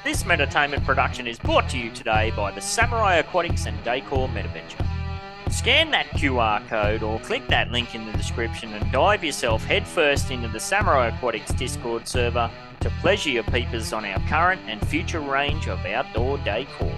This Meditainment production is brought to you today by the Samurai Aquatics and Decor Metaventure. Scan that QR code or click that link in the description and dive yourself headfirst into the Samurai Aquatics Discord server to pleasure your peepers on our current and future range of outdoor decor.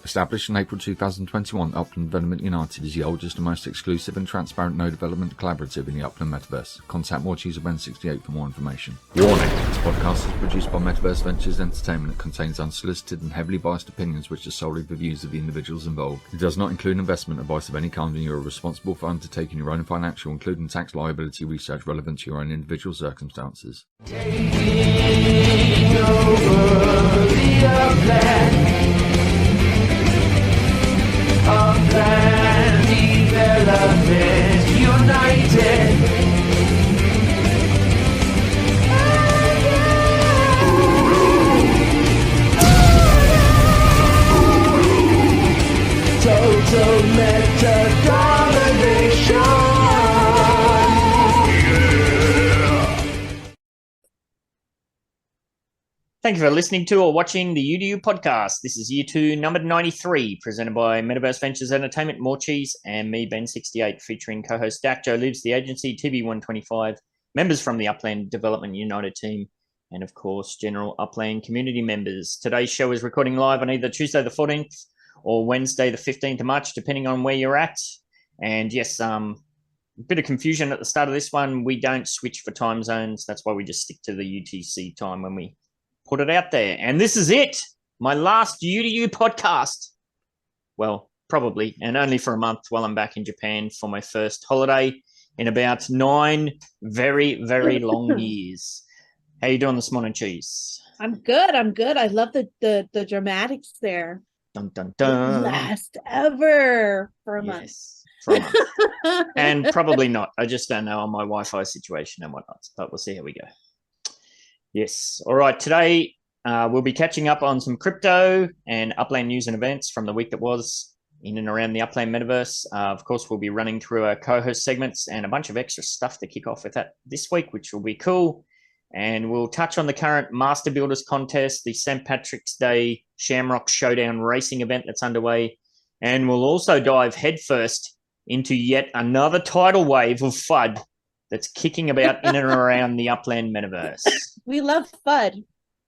Established in April 2021, Upland Development United is the oldest and most exclusive and transparent no development collaborative in the Upland Metaverse. Contact Morecheese at N68 for more information. Warning! This podcast is produced by Metaverse Ventures Entertainment and contains unsolicited and heavily biased opinions which are solely the views of the individuals involved. It does not include investment advice of any kind, and you are responsible for undertaking your own financial, including tax liability research relevant to your own individual circumstances. Taking over the Upland Development United. Total meta domination. Thank you for listening to or watching the UDU podcast. This is year 2, number 93, presented by Metaverse Ventures Entertainment, Morecheese, and me, Ben68, featuring co-host Dak, Joe Lives, the agency, TB125, members from the Upland Development United team, and of course, general Upland community members. Today's show is recording live on either Tuesday the 14th or Wednesday the 15th of March, depending on where you're at. And yes, a bit of confusion at the start of this one. We don't switch for time zones. That's why we just stick to the UTC time when we put it out there. And this is it. My last UDU podcast. Well, probably, and only for a month while I'm back in Japan for my first holiday in about 9 very, very long years. How you doing this morning, Cheese? I'm good. I love the dramatics there. Dun, dun, dun. Last ever for a month. For a month. And probably not. I just don't know on my Wi-Fi situation and whatnot, but we'll see how we go. Yes. All right. Today, we'll be catching up on some crypto and Upland news and events from the week that was in and around the Upland Metaverse. Of course, we'll be running through our co-host segments and a bunch of extra stuff to kick off with that this week, which will be cool. And we'll touch on the current Master Builders contest, the St. Patrick's Day Shamrock Showdown racing event that's underway. And we'll also dive headfirst into yet another tidal wave of FUD that's kicking about in and around the Upland Metaverse. We love FUD.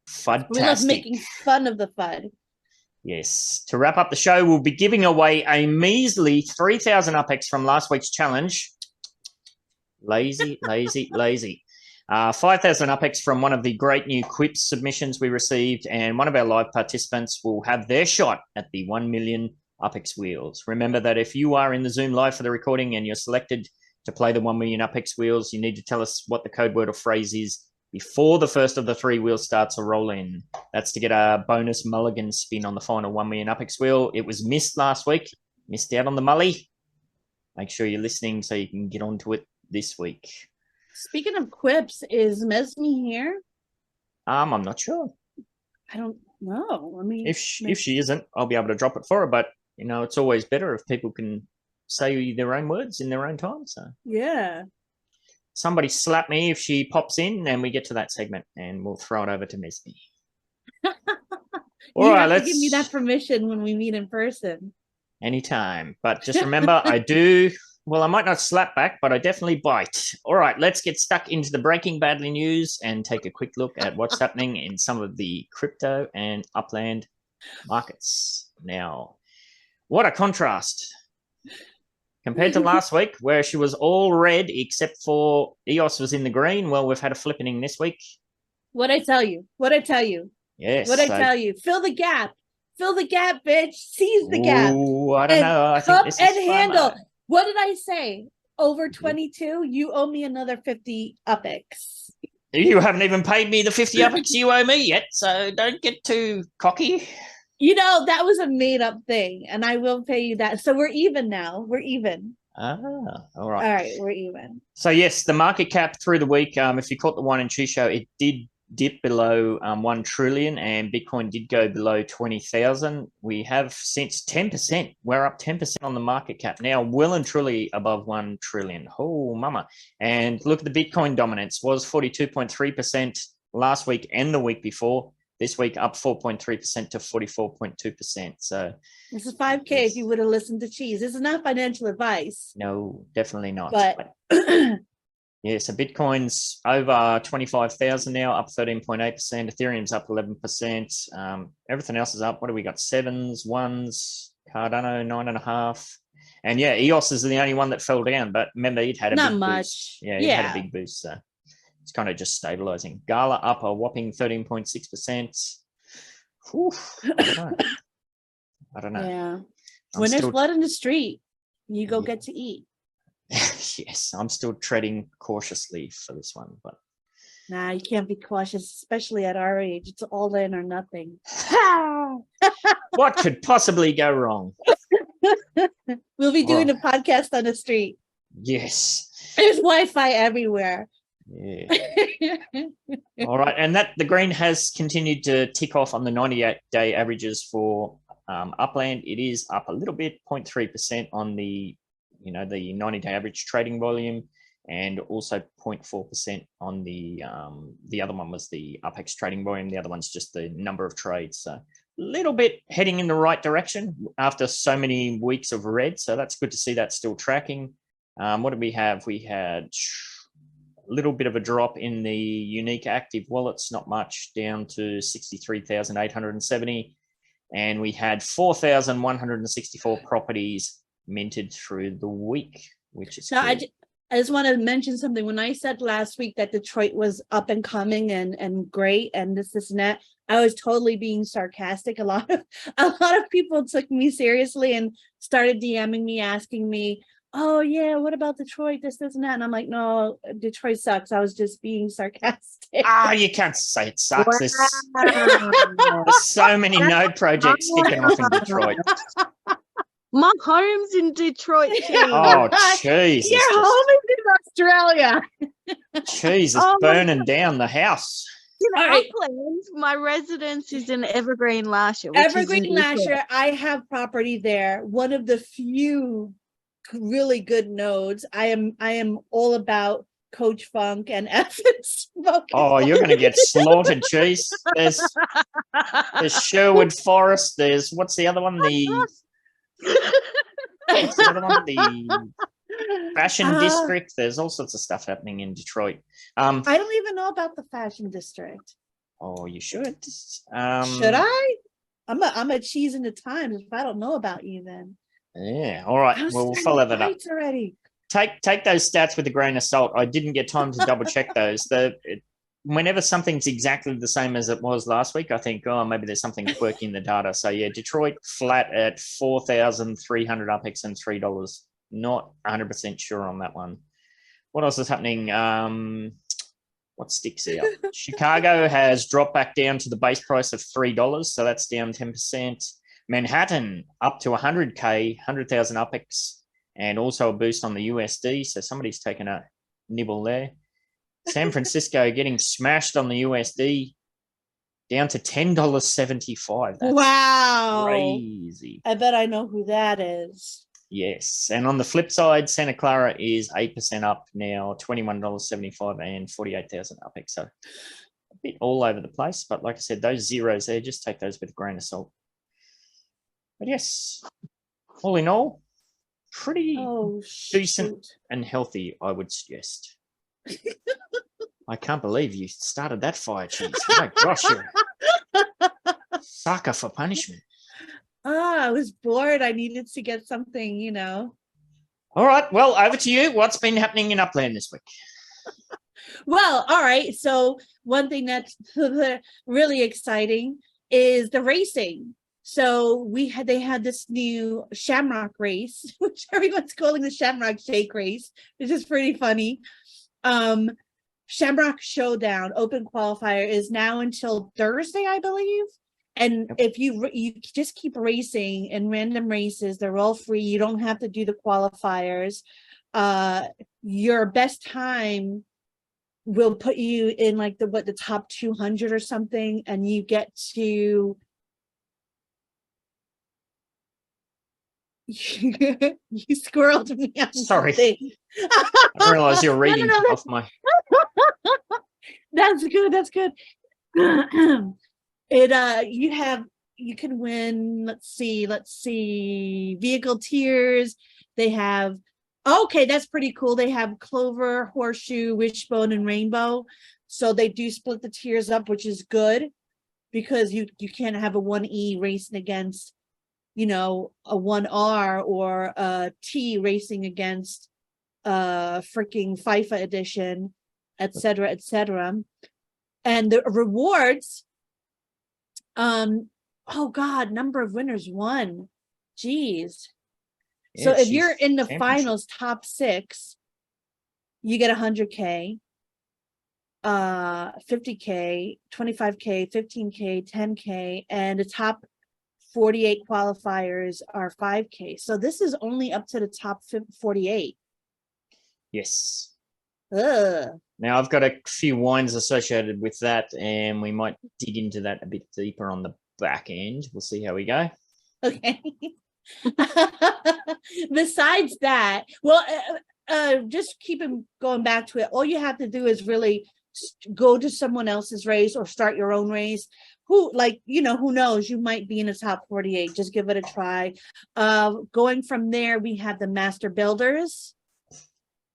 FUDtastic. We love making fun of the FUD. Yes. To wrap up the show, we'll be giving away a measly 3,000 UpX from last week's challenge. Lazy. 5,000 UpX from one of the great new Quips submissions we received, and one of our live participants will have their shot at the 1 million UpX wheels. Remember that if you are in the Zoom live for the recording and you're selected to play the 1 million UpX wheels, you need to tell us what the code word or phrase is before the first of the 3 wheels starts to roll in. That's to get a bonus mulligan spin on the final 1 million UpX wheel. It was missed last week. Missed out on the mully. Make sure you're listening so you can get onto it this week. Speaking of quips, is Mesme here? I'm not sure. I don't know. I mean, if she isn't, I'll be able to drop it for her. But you know, it's always better if people can say their own words in their own time. So yeah. Somebody slap me if she pops in and we get to that segment, and we'll throw it over to Mesme. All right, let's give me that permission when we meet in person. Anytime. But just remember, I might not slap back, but I definitely bite. All right, let's get stuck into the breaking badly news and take a quick look at what's happening in some of the crypto and Upland markets. Now, what a contrast. Compared to last week, where she was all red except for EOS was in the green. Well, we've had a flippening this week. What'd I tell you? Yes. What'd I tell you? Fill the gap. Fill the gap, bitch. Seize the gap. Ooh, I don't know. I think this is handle. What did I say? Over 22, you owe me another 50 UpX. You haven't even paid me the 50 UpX you owe me yet, so don't get too cocky. You know, that was a made-up thing, and I will pay you that. So we're even now. We're even. Ah, all right. All right, we're even. So, yes, the market cap through the week, if you caught the Wine and Cheese show, it did dip below 1 trillion, and Bitcoin did go below 20,000. We have since 10%. We're up 10% on the market cap now, well and truly above 1 trillion. Oh, mama. And look at the Bitcoin dominance was 42.3% last week and the week before. This week up 4.3% to 44.2%. So this is 5K if you would have listened to Cheese. This is not financial advice. No, definitely not. But yeah, so Bitcoin's over 25,000 now, up 13.8%. Ethereum's up 11%. Everything else is up. What do we got? 7s, 1s, Cardano 9.5. And yeah, EOS is the only one that fell down. But remember, it had a not big much. Boost. Yeah, it had a big boost. So it's kind of just stabilizing. Gala up a whopping 13.6%. I don't know. Yeah. When there's blood in the street, you go get to eat. Yes, I'm still treading cautiously for this one, but nah, you can't be cautious, especially at our age. It's all in or nothing. What could possibly go wrong? We'll be doing a podcast on the street. Yes. There's Wi-Fi everywhere. Yeah. All right, and the green has continued to tick off on the 98-day averages for Upland. It is up a little bit, 0.3% on the the 90-day average trading volume, and also 0.4% on the other one was the Upex trading volume. The other one's just the number of trades. So a little bit heading in the right direction after so many weeks of red. So that's good to see that still tracking. What did we have? We had a little bit of a drop in the unique active wallets, not much, down to 63,870. And we had 4,164 properties minted through the week, which is now, I just want to mention something. When I said last week that Detroit was up and coming and great and this and that, I was totally being sarcastic. A lot of people took me seriously and started DMing me, asking me, oh yeah, what about Detroit, this and that, and I'm like, no, Detroit sucks. I was just being sarcastic. You can't say it sucks. There's so many node projects kicking off in Detroit. My home's in Detroit. Oh, Jesus. Your home is in Australia. Jesus, burning down the house. In Upland, my residence is in Evergreen Lasher. Evergreen Lasher, I have property there. One of the few really good nodes. I am all about Coach Funk and effing smoke. Oh, you're going to get slaughtered, Cheese. There's Sherwood Forest. There's, what's the other one? The Fashion District. There's all sorts of stuff happening in Detroit. I don't even know about the Fashion District. Oh, you should. Should I? I'm a Cheese in the Times. If I don't know about you, then. Yeah. All right. We'll follow that up. Already. Take those stats with a grain of salt. I didn't get time to double check those. Whenever something's exactly the same as it was last week, I think, oh, maybe there's something quirky in the data. So yeah, Detroit flat at 4,300 Upex and $3. Not 100% sure on that one. What else is happening? What sticks here? Chicago has dropped back down to the base price of $3, so that's down 10%. Manhattan up to 100K, 100,000 Upex, and also a boost on the USD. So somebody's taken a nibble there. San Francisco getting smashed on the USD, down to $10.75. That's wow. Crazy. I bet I know who that is. Yes. And on the flip side, Santa Clara is 8% up now, $21.75 and 48,000 Upex. So a bit all over the place. But like I said, those zeros there, just take those with a grain of salt. But yes, all in all, pretty decent and healthy, I would suggest. I can't believe you started that fire, Cheese. My gosh, you're a sucker for punishment. I was bored. I needed to get something, All right. Well, over to you. What's been happening in Upland this week? Well, all right. So one thing that's really exciting is the racing. So they had this new Shamrock race, which everyone's calling the Shamrock Shake race, which is pretty funny. Shamrock Showdown open qualifier is now until Thursday, I believe. And if you just keep racing in random races, they're all free. You don't have to do the qualifiers. Your best time will put you in like the top 200 or something, and you get to you squirreled me on Sorry. something. I didn't realize you were reading no, off my. that's good. That's good. You can win, let's see, vehicle tiers. They have, okay, that's pretty cool. They have Clover, Horseshoe, Wishbone, and Rainbow. So they do split the tiers up, which is good, because you can't have a 1E racing against, a 1R, or a T racing against freaking FIFA edition, etc., etc. And the rewards, oh God, number of winners, 1. Geez. So if you're in the finals, top 6, you get 100K, 50K, 25K, 15K, 10K, and the top 48 qualifiers are 5K. So this is only up to the top 48. Yes. Ugh. Now I've got a few wines associated with that, and we might dig into that a bit deeper on the back end. We'll see how we go. Okay. Besides that, well, just keep going back to it. All you have to do is really go to someone else's race or start your own race. Who knows? You might be in the top 48. Just give it a try. Going from there, we have the Master Builders,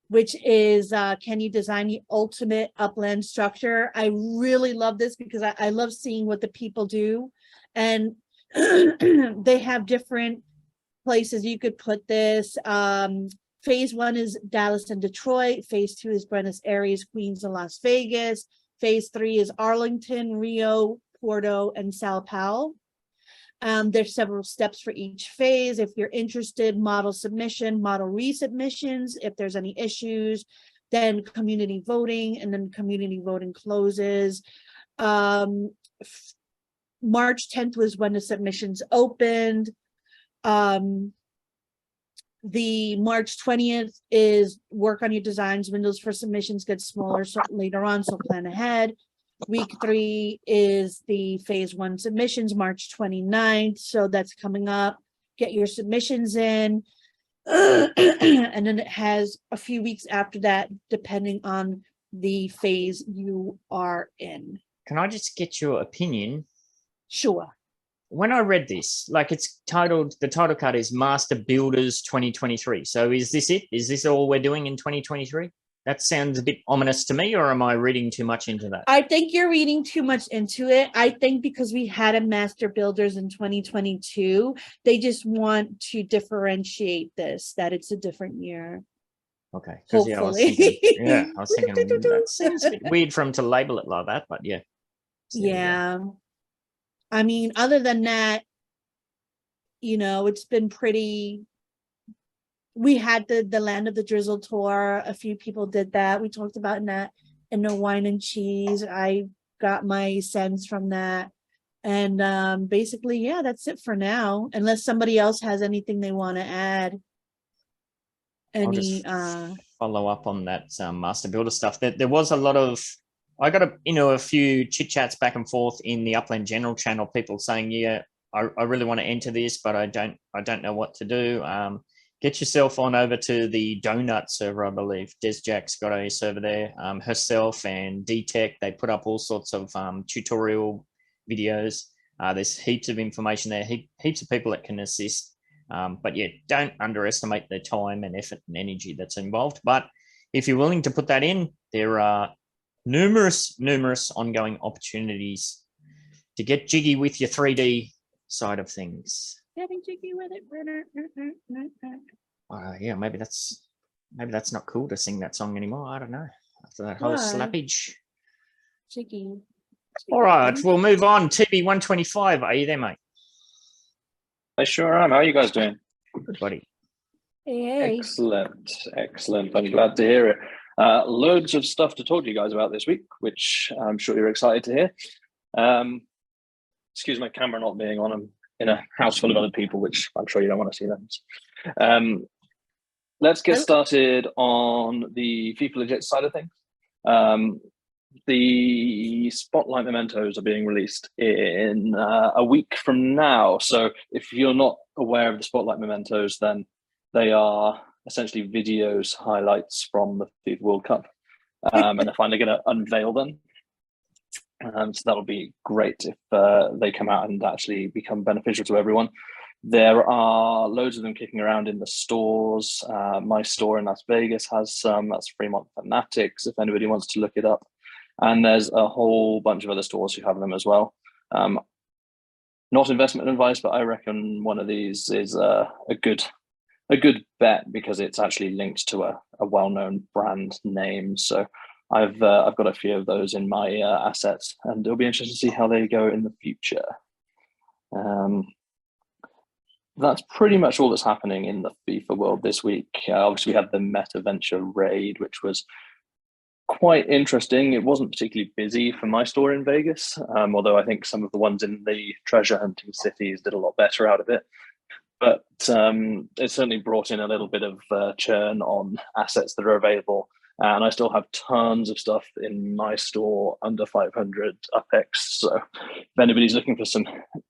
which is can you design the ultimate upland structure? I really love this because I love seeing what the people do, and they have different places you could put this. Phase 1 is Dallas and Detroit. Phase 2 is Buenos Aires, Queens, and Las Vegas. Phase 3 is Arlington, Rio, Porto, and Sao Paulo. There's several steps for each phase. If you're interested, model submission, model resubmissions. If there's any issues, then community voting, and then community voting closes. March 10th was when the submissions opened. The March 20th is work on your designs. Windows for submissions get smaller later on, so plan ahead. Week 3 is the phase 1 submissions, March 29th. So that's coming up. Get your submissions in. And then it has a few weeks after that, depending on the phase you are in. Can I just get your opinion? Sure. When I read this, like it's titled, the title card is Master Builders 2023. So is this it? Is this all we're doing in 2023? That sounds a bit ominous to me, or am I reading too much into that? I think you're reading too much into it. I think because we had a Master Builders in 2022, they just want to differentiate this, that it's a different year. Okay. Hopefully. I was thinking that seems a bit weird for them to label it like that, but yeah. So yeah. I mean, other than that, it's been pretty. We had the Land of the Drizzle tour. A few people did that. We talked about that in the Wine and Cheese. I got my sense from that. And basically, yeah, that's it for now. Unless somebody else has anything they want to add. I'll just follow up on that Master Builder stuff. There was a lot of, I got a few chit chats back and forth in the Upland General channel. People saying, "Yeah, I really want to enter this, but I don't know what to do." Get yourself on over to the Donut server, I believe. Desjack's got a server there. Herself and D-Tech, they put up all sorts of tutorial videos. There's heaps of information there, heaps of people that can assist. But yeah, don't underestimate the time and effort and energy that's involved. But if you're willing to put that in, there are numerous ongoing opportunities to get jiggy with your 3D side of things. Getting jiggy with it. Yeah, maybe that's not cool to sing that song anymore. I don't know. After that whole slappage. Jiggy. All right, we'll move on. TB125, are you there, mate? I sure am. How are you guys doing? Good, buddy. Hey. Excellent. I'm glad to hear it. Loads of stuff to talk to you guys about this week, which I'm sure you're excited to hear. Excuse my camera not being on. I'm in a house full of other people, which I'm sure you don't want to see them. Let's get started on the FIFA Legit side of things. The Spotlight mementos are being released in a week from now. So if you're not aware of the Spotlight mementos, then they are essentially videos, highlights from the FIFA World Cup. And they're finally going to unveil them. So that'll be great if they come out and actually become beneficial to everyone. There are loads of them kicking around in the stores. My store in Las Vegas has some. That's Fremont Fanatics, if anybody wants to look it up. And there's a whole bunch of other stores who have them as well. Not investment advice, but I reckon one of these is a good bet because it's actually linked to a well-known brand name. So I've got a few of those in my assets, and it'll be interesting to see how they go in the future. That's pretty much all that's happening in the FIFA world this week. Obviously, we had the Meta Venture raid, which was quite interesting. It wasn't particularly busy for my store in Vegas, although I think some of the ones in the treasure hunting cities did a lot better out of it. But it certainly brought in a little bit of churn on assets that are available. And I still have tons of stuff in my store under 500 UpX. So if anybody's looking for some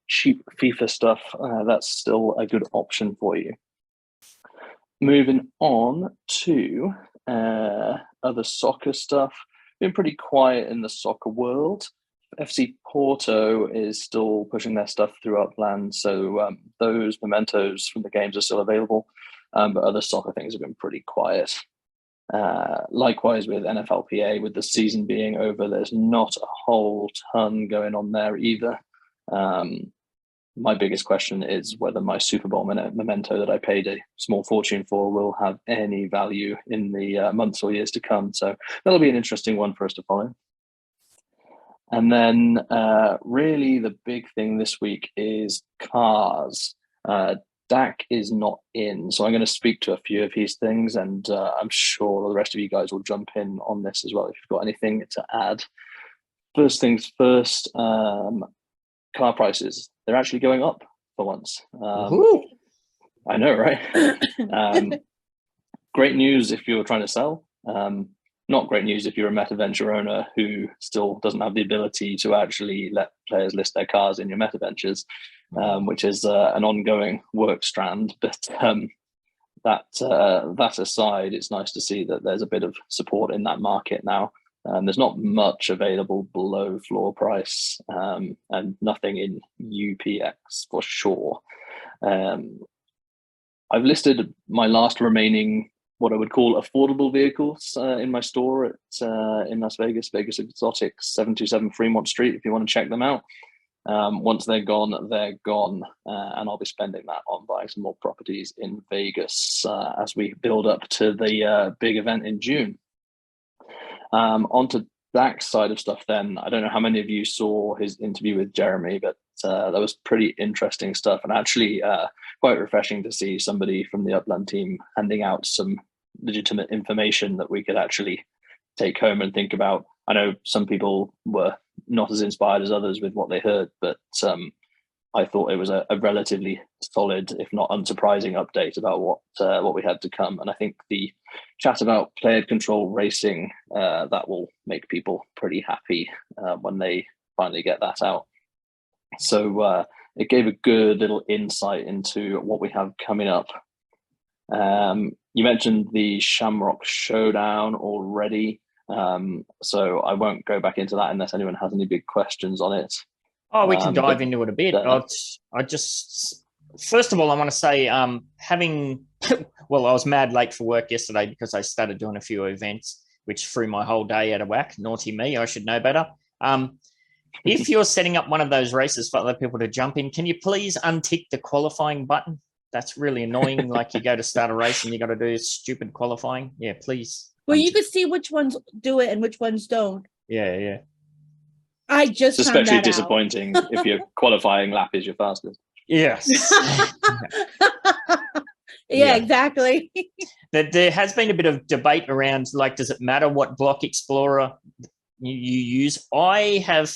cheap FIFA stuff, that's still a good option for you. Moving on to other soccer stuff. Been pretty quiet in the soccer world. FC Porto is still pushing their stuff through Upland, so those mementos from the games are still available, but other soccer things have been pretty quiet. Likewise with NFLPA, with the season being over, there's not a whole ton going on there either. My biggest question is whether my Super Bowl memento that I paid a small fortune for will have any value in the months or years to come. So that'll be an interesting one for us to follow. And then really the big thing this week is cars. Dak is not in, so I'm going to speak to a few of his things, and I'm sure the rest of you guys will jump in on this as well if you've got anything to add. First things first, car prices. They're actually going up for once. I know, right? Great news if you're trying to sell. Not great news if you're a Meta Venture owner who still doesn't have the ability to actually let players list their cars in your Meta Ventures, which is an ongoing work strand. But that aside, it's nice to see that there's a bit of support in that market now. There's not much available below floor price, and nothing in UPX for sure. I've listed my last remaining what I would call affordable vehicles in my store at in Las Vegas, Vegas Exotics, 727 Fremont Street, if you want to check them out. Once they're gone, and I'll be spending that on buying some more properties in Vegas as we build up to the big event in June. Onto Dak's side of stuff then, I don't know how many of you saw his interview with Jeremy, but that was pretty interesting stuff, and actually quite refreshing to see somebody from the Upland team handing out some legitimate information that we could actually take home and think about. I know some people were not as inspired as others with what they heard, but I thought it was a relatively solid, if not unsurprising, update about what we had to come. And I think the chat about player control racing, that will make people pretty happy when they finally get that out. So it gave a good little insight into what we have coming up. You mentioned the Shamrock Showdown already, so I won't go back into that unless anyone has any big questions on it. Oh, we can dive into it a bit. I just, first of all, I want to say, well, I was mad late for work yesterday because I started doing a few events, which threw my whole day out of whack. Naughty me, I should know better. If you're setting up one of those races for other people to jump in, can you please untick the qualifying button? That's really annoying. Like you go to start a race and you got to do stupid qualifying. Yeah, please. Well, you can see which ones do it and which ones don't. Yeah. I just it's especially disappointing if your qualifying lap is your fastest. Yes. Yeah, exactly. There has been a bit of debate around, like, does it matter what block explorer you use? I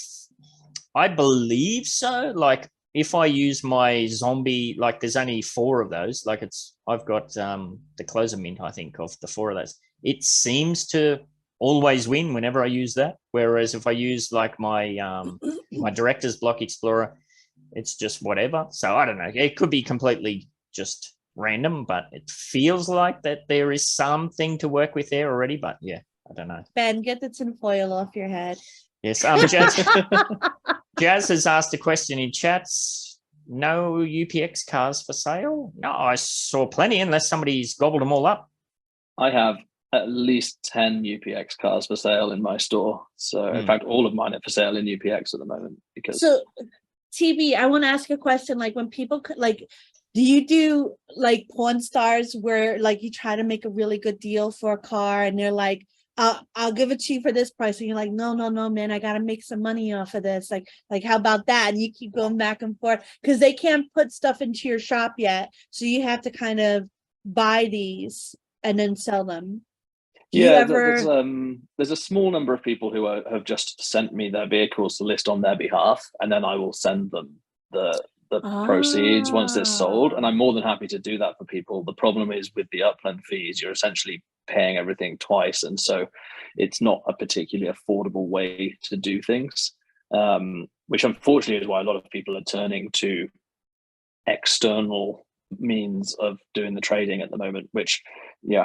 believe so. Like, if I use my zombie, like, there's only 4 of those. Like, I've got the closer mint, I think, of the 4 of those. It seems to always win whenever I use that. Whereas if I use like my my director's block explorer, it's just whatever. So I don't know. It could be completely just random, but it feels like that there is something to work with there already. But yeah, I don't know. Ben, get the tinfoil off your head. Yes. Jazz has asked a question in chats. No UPX cars for sale? No, I saw plenty unless somebody's gobbled them all up. I have at least 10 UPX cars for sale in my store. So in fact, all of mine are for sale in UPX at the moment because. So TB, I want to ask a question. Like when people like, do you do like Pawn Stars where like you try to make a really good deal for a car and they're like, I'll give it to you for this price. And you're like, no, man, I got to make some money off of this. Like, how about that? And you keep going back and forth because they can't put stuff into your shop yet. So you have to kind of buy these and then sell them. There's a small number of people who have just sent me their vehicles to list on their behalf, and then I will send them the proceeds once it's sold. And I'm more than happy to do that for people. The problem is with the Upland fees, you're essentially paying everything twice, and so it's not a particularly affordable way to do things, which unfortunately is why a lot of people are turning to external means of doing the trading at the moment, which,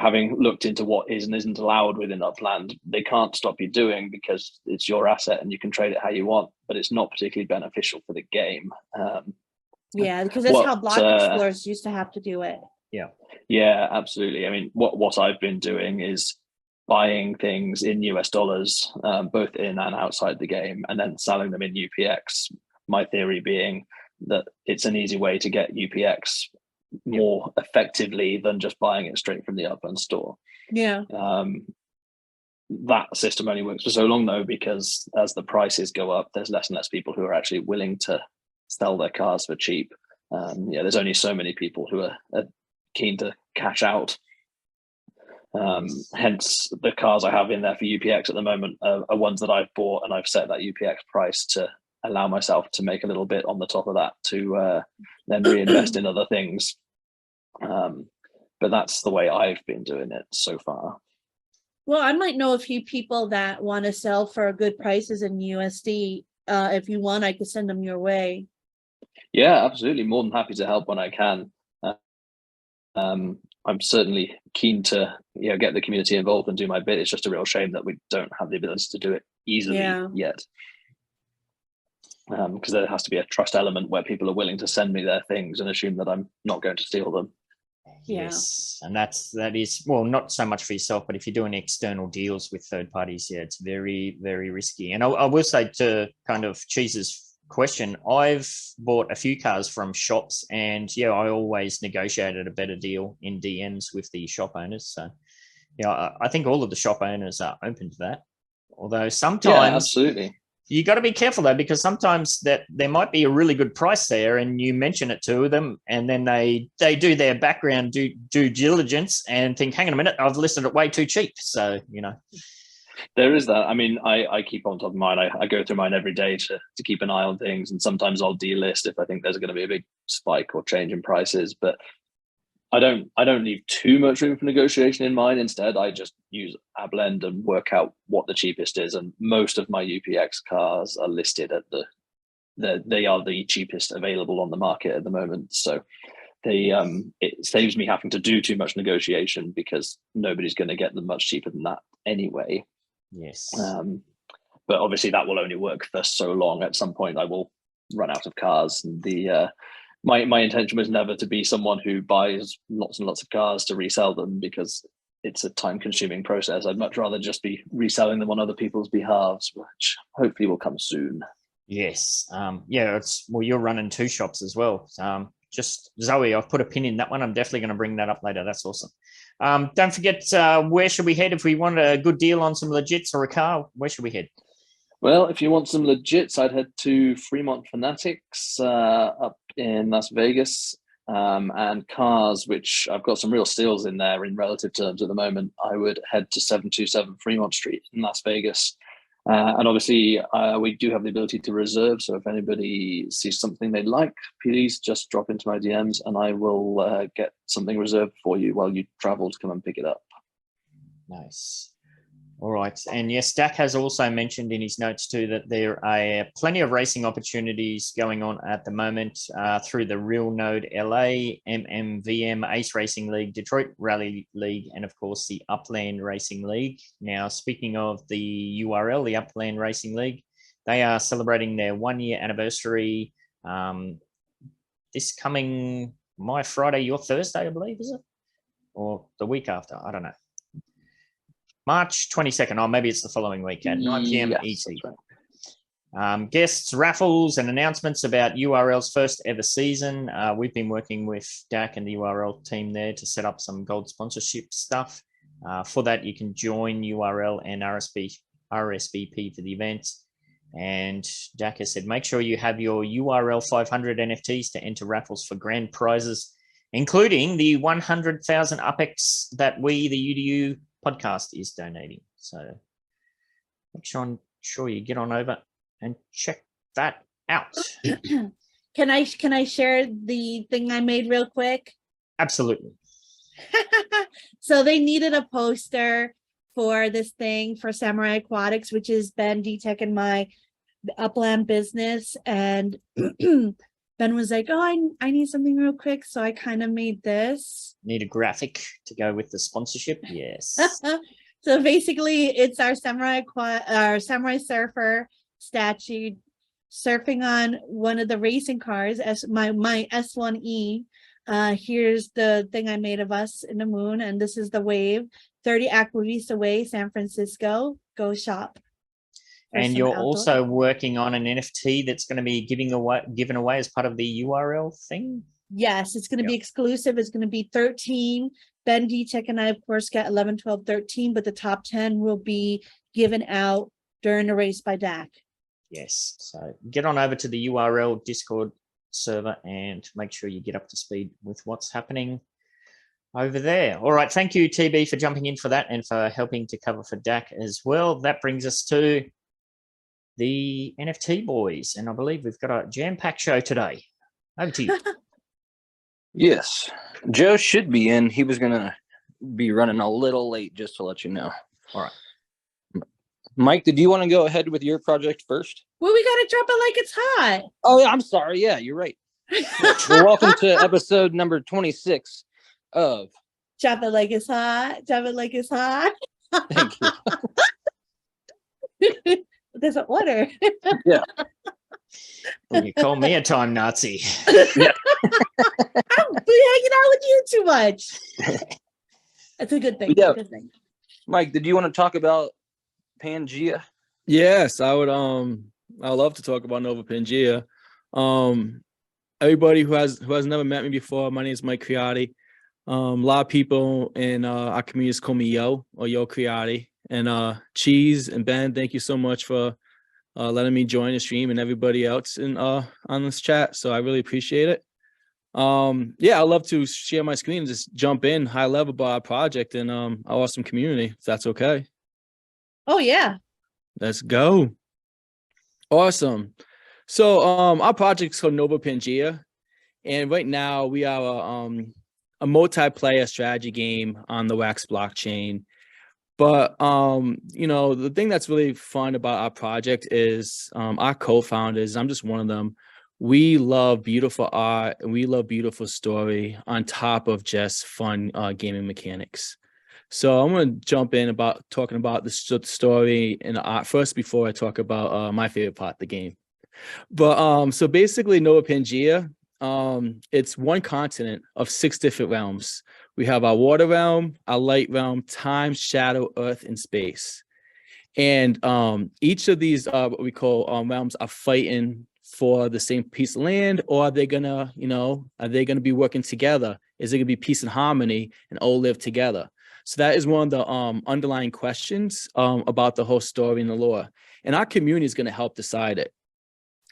having looked into what is and isn't allowed within Upland, they can't stop you doing because it's your asset and you can trade it how you want, but it's not particularly beneficial for the game. Because that's how block explorers used to have to do it. Yeah, absolutely. I mean, what I've been doing is buying things in US dollars, both in and outside the game, and then selling them in UPX. My theory being that it's an easy way to get UPX more effectively than just buying it straight from the Upland store. That system only works for so long though, because as the prices go up, there's less and less people who are actually willing to sell their cars for cheap. There's only so many people who are keen to cash out. Hence the cars I have in there for UPX at the moment are ones that I've bought, and I've set that UPX price to allow myself to make a little bit on the top of that to then reinvest in other things. But that's the way I've been doing it so far. Well, I might know a few people that want to sell for good prices in USD. If you want, I could send them your way. Yeah, absolutely. More than happy to help when I can. I'm certainly keen to get the community involved and do my bit. It's just a real shame that we don't have the ability to do it easily yet. Because there has to be a trust element where people are willing to send me their things and assume that I'm not going to steal them. Yes, and that is well, not so much for yourself, but if you're doing external deals with third parties, it's very, very risky. And I will say, to kind of Cheese's question, I've bought a few cars from shops, and I always negotiated a better deal in DMs with the shop owners. So I think all of the shop owners are open to that. Although sometimes absolutely. You got to be careful though, because sometimes that there might be a really good price there, and you mention it to them, and then they do their background due diligence and think, hang on a minute, I've listed it way too cheap. So there is that. I mean, I keep on top of mine. I go through mine every day to keep an eye on things, and sometimes I'll delist if I think there's going to be a big spike or change in prices. But I don't leave too much room for negotiation in mine. Instead, I just use Upland and work out what the cheapest is. And most of my UPX cars are listed at they are the cheapest available on the market at the moment. So it saves me having to do too much negotiation because nobody's going to get them much cheaper than that anyway. Yes. But obviously that will only work for so long. At some point I will run out of cars. And my intention was never to be someone who buys lots and lots of cars to resell them, because it's a time-consuming process. I'd much rather just be reselling them on other people's behalves, which hopefully will come soon. Yes. You're running two shops as well. Just Zoe, I've put a pin in that one. I'm definitely going to bring that up later. That's awesome. Don't forget, where should we head if we want a good deal on some legits or a car? Where should we head? Well, if you want some legits, I'd head to Fremont Fanatics up in Las Vegas, and cars, which I've got some real steals in there in relative terms at the moment. I would head to 727 Fremont Street in Las Vegas. And obviously, we do have the ability to reserve. So if anybody sees something they'd like, please just drop into my DMs and I will get something reserved for you while you travel to come and pick it up. Nice. All right. And yes, Dak has also mentioned in his notes too that there are plenty of racing opportunities going on at the moment through the Real Node LA, MMVM Ace Racing League, Detroit Rally League, and of course the Upland Racing League. Now, speaking of the URL, the Upland Racing League, they are celebrating their 1-year anniversary this coming my Friday, your Thursday, I believe, is it? Or the week after? I don't know. March 22nd, or maybe it's the following week at 9 p.m. Yes, ET. that's right. Guests, raffles, and announcements about URL's first ever season. We've been working with Dak and the URL team there to set up some gold sponsorship stuff. For that, you can join URL and RSVP for the event. And Dak has said, make sure you have your URL 500 NFTs to enter raffles for grand prizes, including the 100,000 UPEX that we, the UDU podcast, is donating. So make sure you get on over and check that out. Can I share the thing I made real quick? Absolutely. So they needed a poster for this thing for Samurai Aquatics, which is Ben D-Tech and my Upland business. And Ben was like, oh, I need something real quick. So I kind of made this. Need a graphic to go with the sponsorship? Yes. So basically it's our samurai surfer statue surfing on one of the racing cars as my S1E. Here's the thing I made of us in the moon, and this is the wave. 30 activities away, San Francisco. Go shop. And you're also working on an NFT that's going to be given away as part of the URL thing? Yes, it's going to be exclusive. It's going to be 13. Ben D-Tech and I, of course, got 11, 12, 13, but the top 10 will be given out during the race by Dak. Yes. So get on over to the URL Discord server and make sure you get up to speed with what's happening over there. All right. Thank you, TB, for jumping in for that and for helping to cover for Dak as well. That brings us to the NFT boys. And I believe we've got a jam-packed show today. Over to you. Yes. Joe should be in. He was going to be running a little late, just to let you know. All right. Mike, did you want to go ahead with your project first? Well, we got to drop it like it's hot. Oh, yeah, I'm sorry. Yeah, you're right. Well, welcome to episode number 26 of Drop it like it's hot. Drop it like it's hot. Thank you. There's an order. Yeah. Well, you call me a time Nazi. Yeah. I'm hanging out with you too much. That's a good thing. Yeah. Good thing. Mike, did you want to talk about Pangea? Yes, I would. I love to talk about Nova Pangea. Everybody who has never met me before, my name is Mike Criotti. A lot of people in our community call me Yo or Yo Criotti. And Cheese and Ben, thank you so much for letting me join the stream and everybody else in on this chat. So I really appreciate it. Yeah, I'd love to share my screen and just jump in high level about our project and our awesome community, if that's okay. Oh yeah. Let's go. Awesome. So our project is called Nova Pangea, and right now we are a multiplayer strategy game on the Wax blockchain. But you know, the thing that's really fun about our project is our co-founders, I'm just one of them. We love beautiful art and we love beautiful story on top of just fun gaming mechanics. So I'm going to jump in about talking about the story and the art first before I talk about my favorite part, the game. But so basically Nova Pangea, it's one continent of 6 different realms. We have our water realm, our light realm, time, shadow, earth, and space. And each of these what we call realms are fighting for the same piece of land, or are they gonna, you know, are they gonna be working together? Is it gonna be peace and harmony and all live together? So that is one of the underlying questions about the whole story and the lore. And our community is gonna help decide it.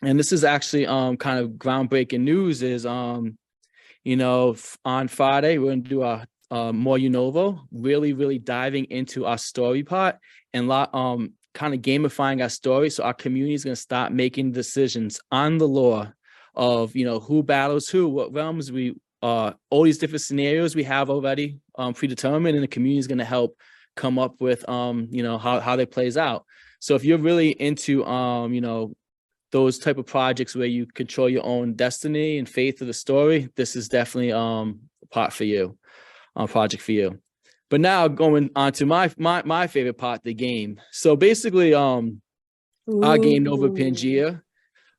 And this is actually kind of groundbreaking news is, you know, on Friday, we're going to do a more Unovo, really diving into our story part and kind of gamifying our story. So our community is going to start making decisions on the lore of, you know, who battles who, what realms we, all these different scenarios we have already predetermined, and the community is going to help come up with how they plays out. So if you're really into those type of projects where you control your own destiny and faith of the story, this is definitely a project for you. But now going on to my favorite part of the game. So basically our game Nova Pangea,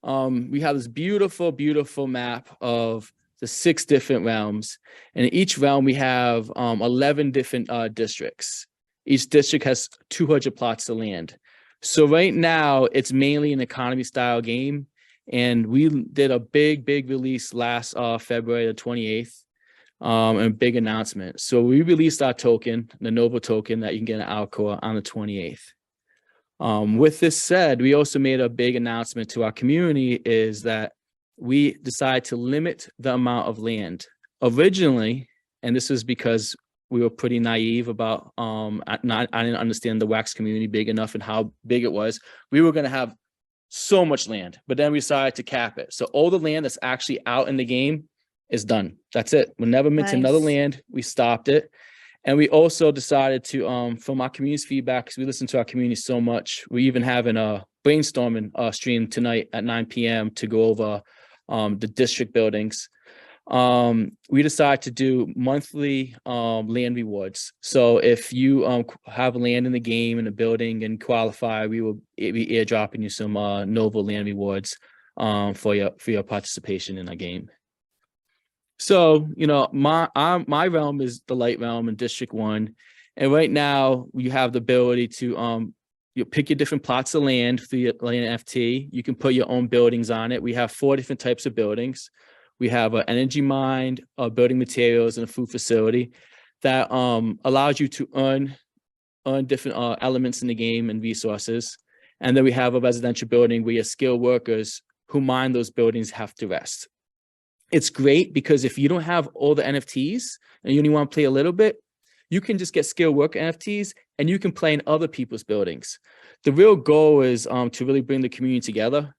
we have this beautiful map of the 6 different realms, and in each realm we have 11 different districts. Each district has 200 plots of land. So right now it's mainly an economy style game, and we did a big release last February the 28th, and a big announcement. So we released our token, the Nova token, that you can get in Alcor on the 28th. With this said, we also made a big announcement to our community, is that we decided to limit the amount of land. Originally, and this is because we were pretty naive about, I didn't understand the wax community big enough and how big it was. We were going to have so much land, but then we decided to cap it. So all the land that's actually out in the game is done. That's it. We'll never mint another land. We stopped it. And we also decided to, from our community's feedback, because we listen to our community so much, we even having a brainstorming stream tonight at 9 p.m. to go over the district buildings. We decided to do monthly land rewards. So if you have land in the game in a building and qualify, we will be airdropping you some Nova land rewards for your participation in our game. So, my realm is the light realm in District 1. And right now you have the ability to you pick your different plots of land through your land NFT. You can put your own buildings on it. We have 4 different types of buildings. We have an energy mine, building materials, and a food facility that allows you to earn different elements in the game and resources. And then we have a residential building where your skilled workers who mine those buildings have to rest. It's great because if you don't have all the NFTs and you only want to play a little bit, you can just get skilled worker NFTs and you can play in other people's buildings. The real goal is to really bring the community together.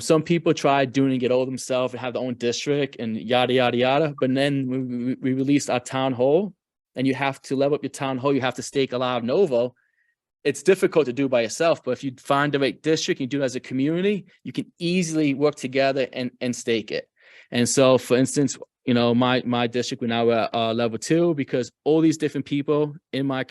Some people try doing it all themselves and have their own district and yada, yada, yada. But then we released our town hall, and you have to level up your town hall. You have to stake a lot of Nova. It's difficult to do by yourself, but if you find the right district, you do it as a community, you can easily work together and stake it. And so, for instance, my district, we're now at level 2 because all these different people in my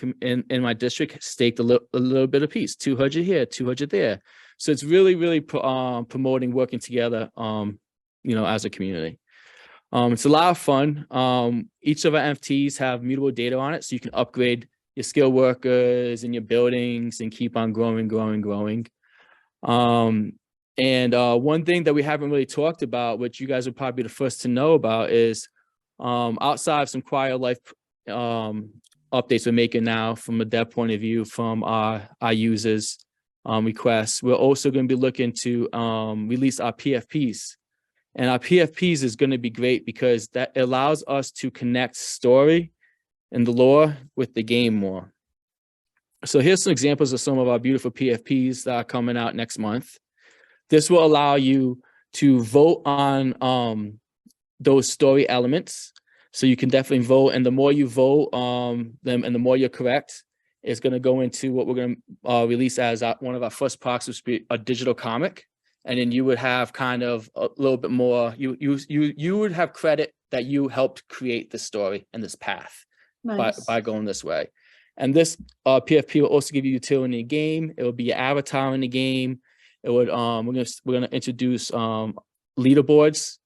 district staked a little bit of piece, 200 here, 200 there. So it's really promoting working together, as a community. It's a lot of fun. Each of our NFTs have mutable data on it, so you can upgrade your skilled workers and your buildings and keep on growing. And one thing that we haven't really talked about, which you guys would probably be the first to know about, is outside of some quality of life updates we're making now from a dev point of view from our users' requests, we're also going to be looking to release our PFPs. And our PFPs is going to be great because that allows us to connect story and the lore with the game more. So here's some examples of some of our beautiful PFPs that are coming out next month. This will allow you to vote on those story elements. So you can definitely vote. And the more you vote them and the more you're correct, it's going to go into what we're going to release as one of our first products, which would be a digital comic. And then you would have kind of a little bit more, you would have credit that you helped create this story and this path. Nice. by going this way. And this PFP will also give you utility in the game. It will be your avatar in the game. It would we're gonna introduce leaderboards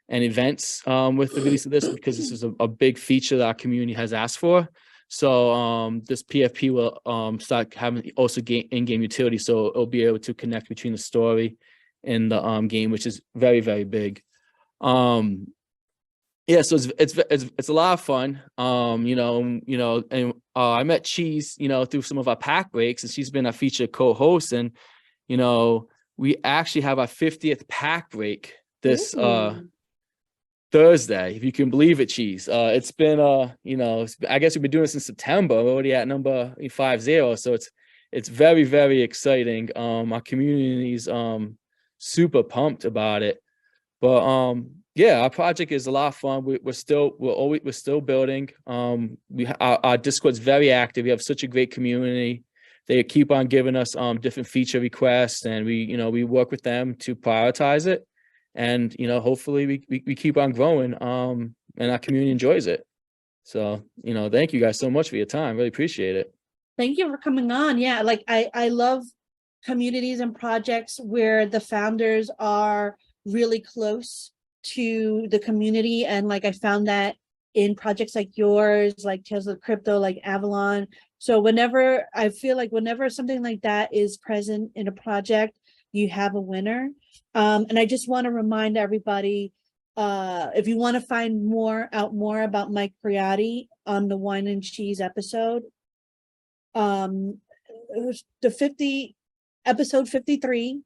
and events with the release of this, because this is a big feature that our community has asked for. So this PFP will start having also in-game utility, so it'll be able to connect between the story and the game, which is very big. Yeah, so it's a lot of fun. And I met Cheese, through some of our pack breaks, and she's been a featured co-host. And we actually have our 50th pack break this Thursday, if you can believe it, Cheese. It's been I guess we've been doing it since September. We're already at number 50, so it's very exciting. Our community's super pumped about it. But Yeah, our project is a lot of fun. We're still building. Our Discord's very active. We have such a great community. They keep on giving us different feature requests, and we work with them to prioritize it. And hopefully we keep on growing. And our community enjoys it. So thank you guys so much for your time. Really appreciate it. Thank you for coming on. Yeah, like I love communities and projects where the founders are really close to the community, and like I found that in projects like yours, like Tesla Crypto, like Avalon. So whenever something like that is present in a project, you have a winner. And I just want to remind everybody, if you want to find out more about Mike Priotti on the Wine and Cheese episode, it was episode 53,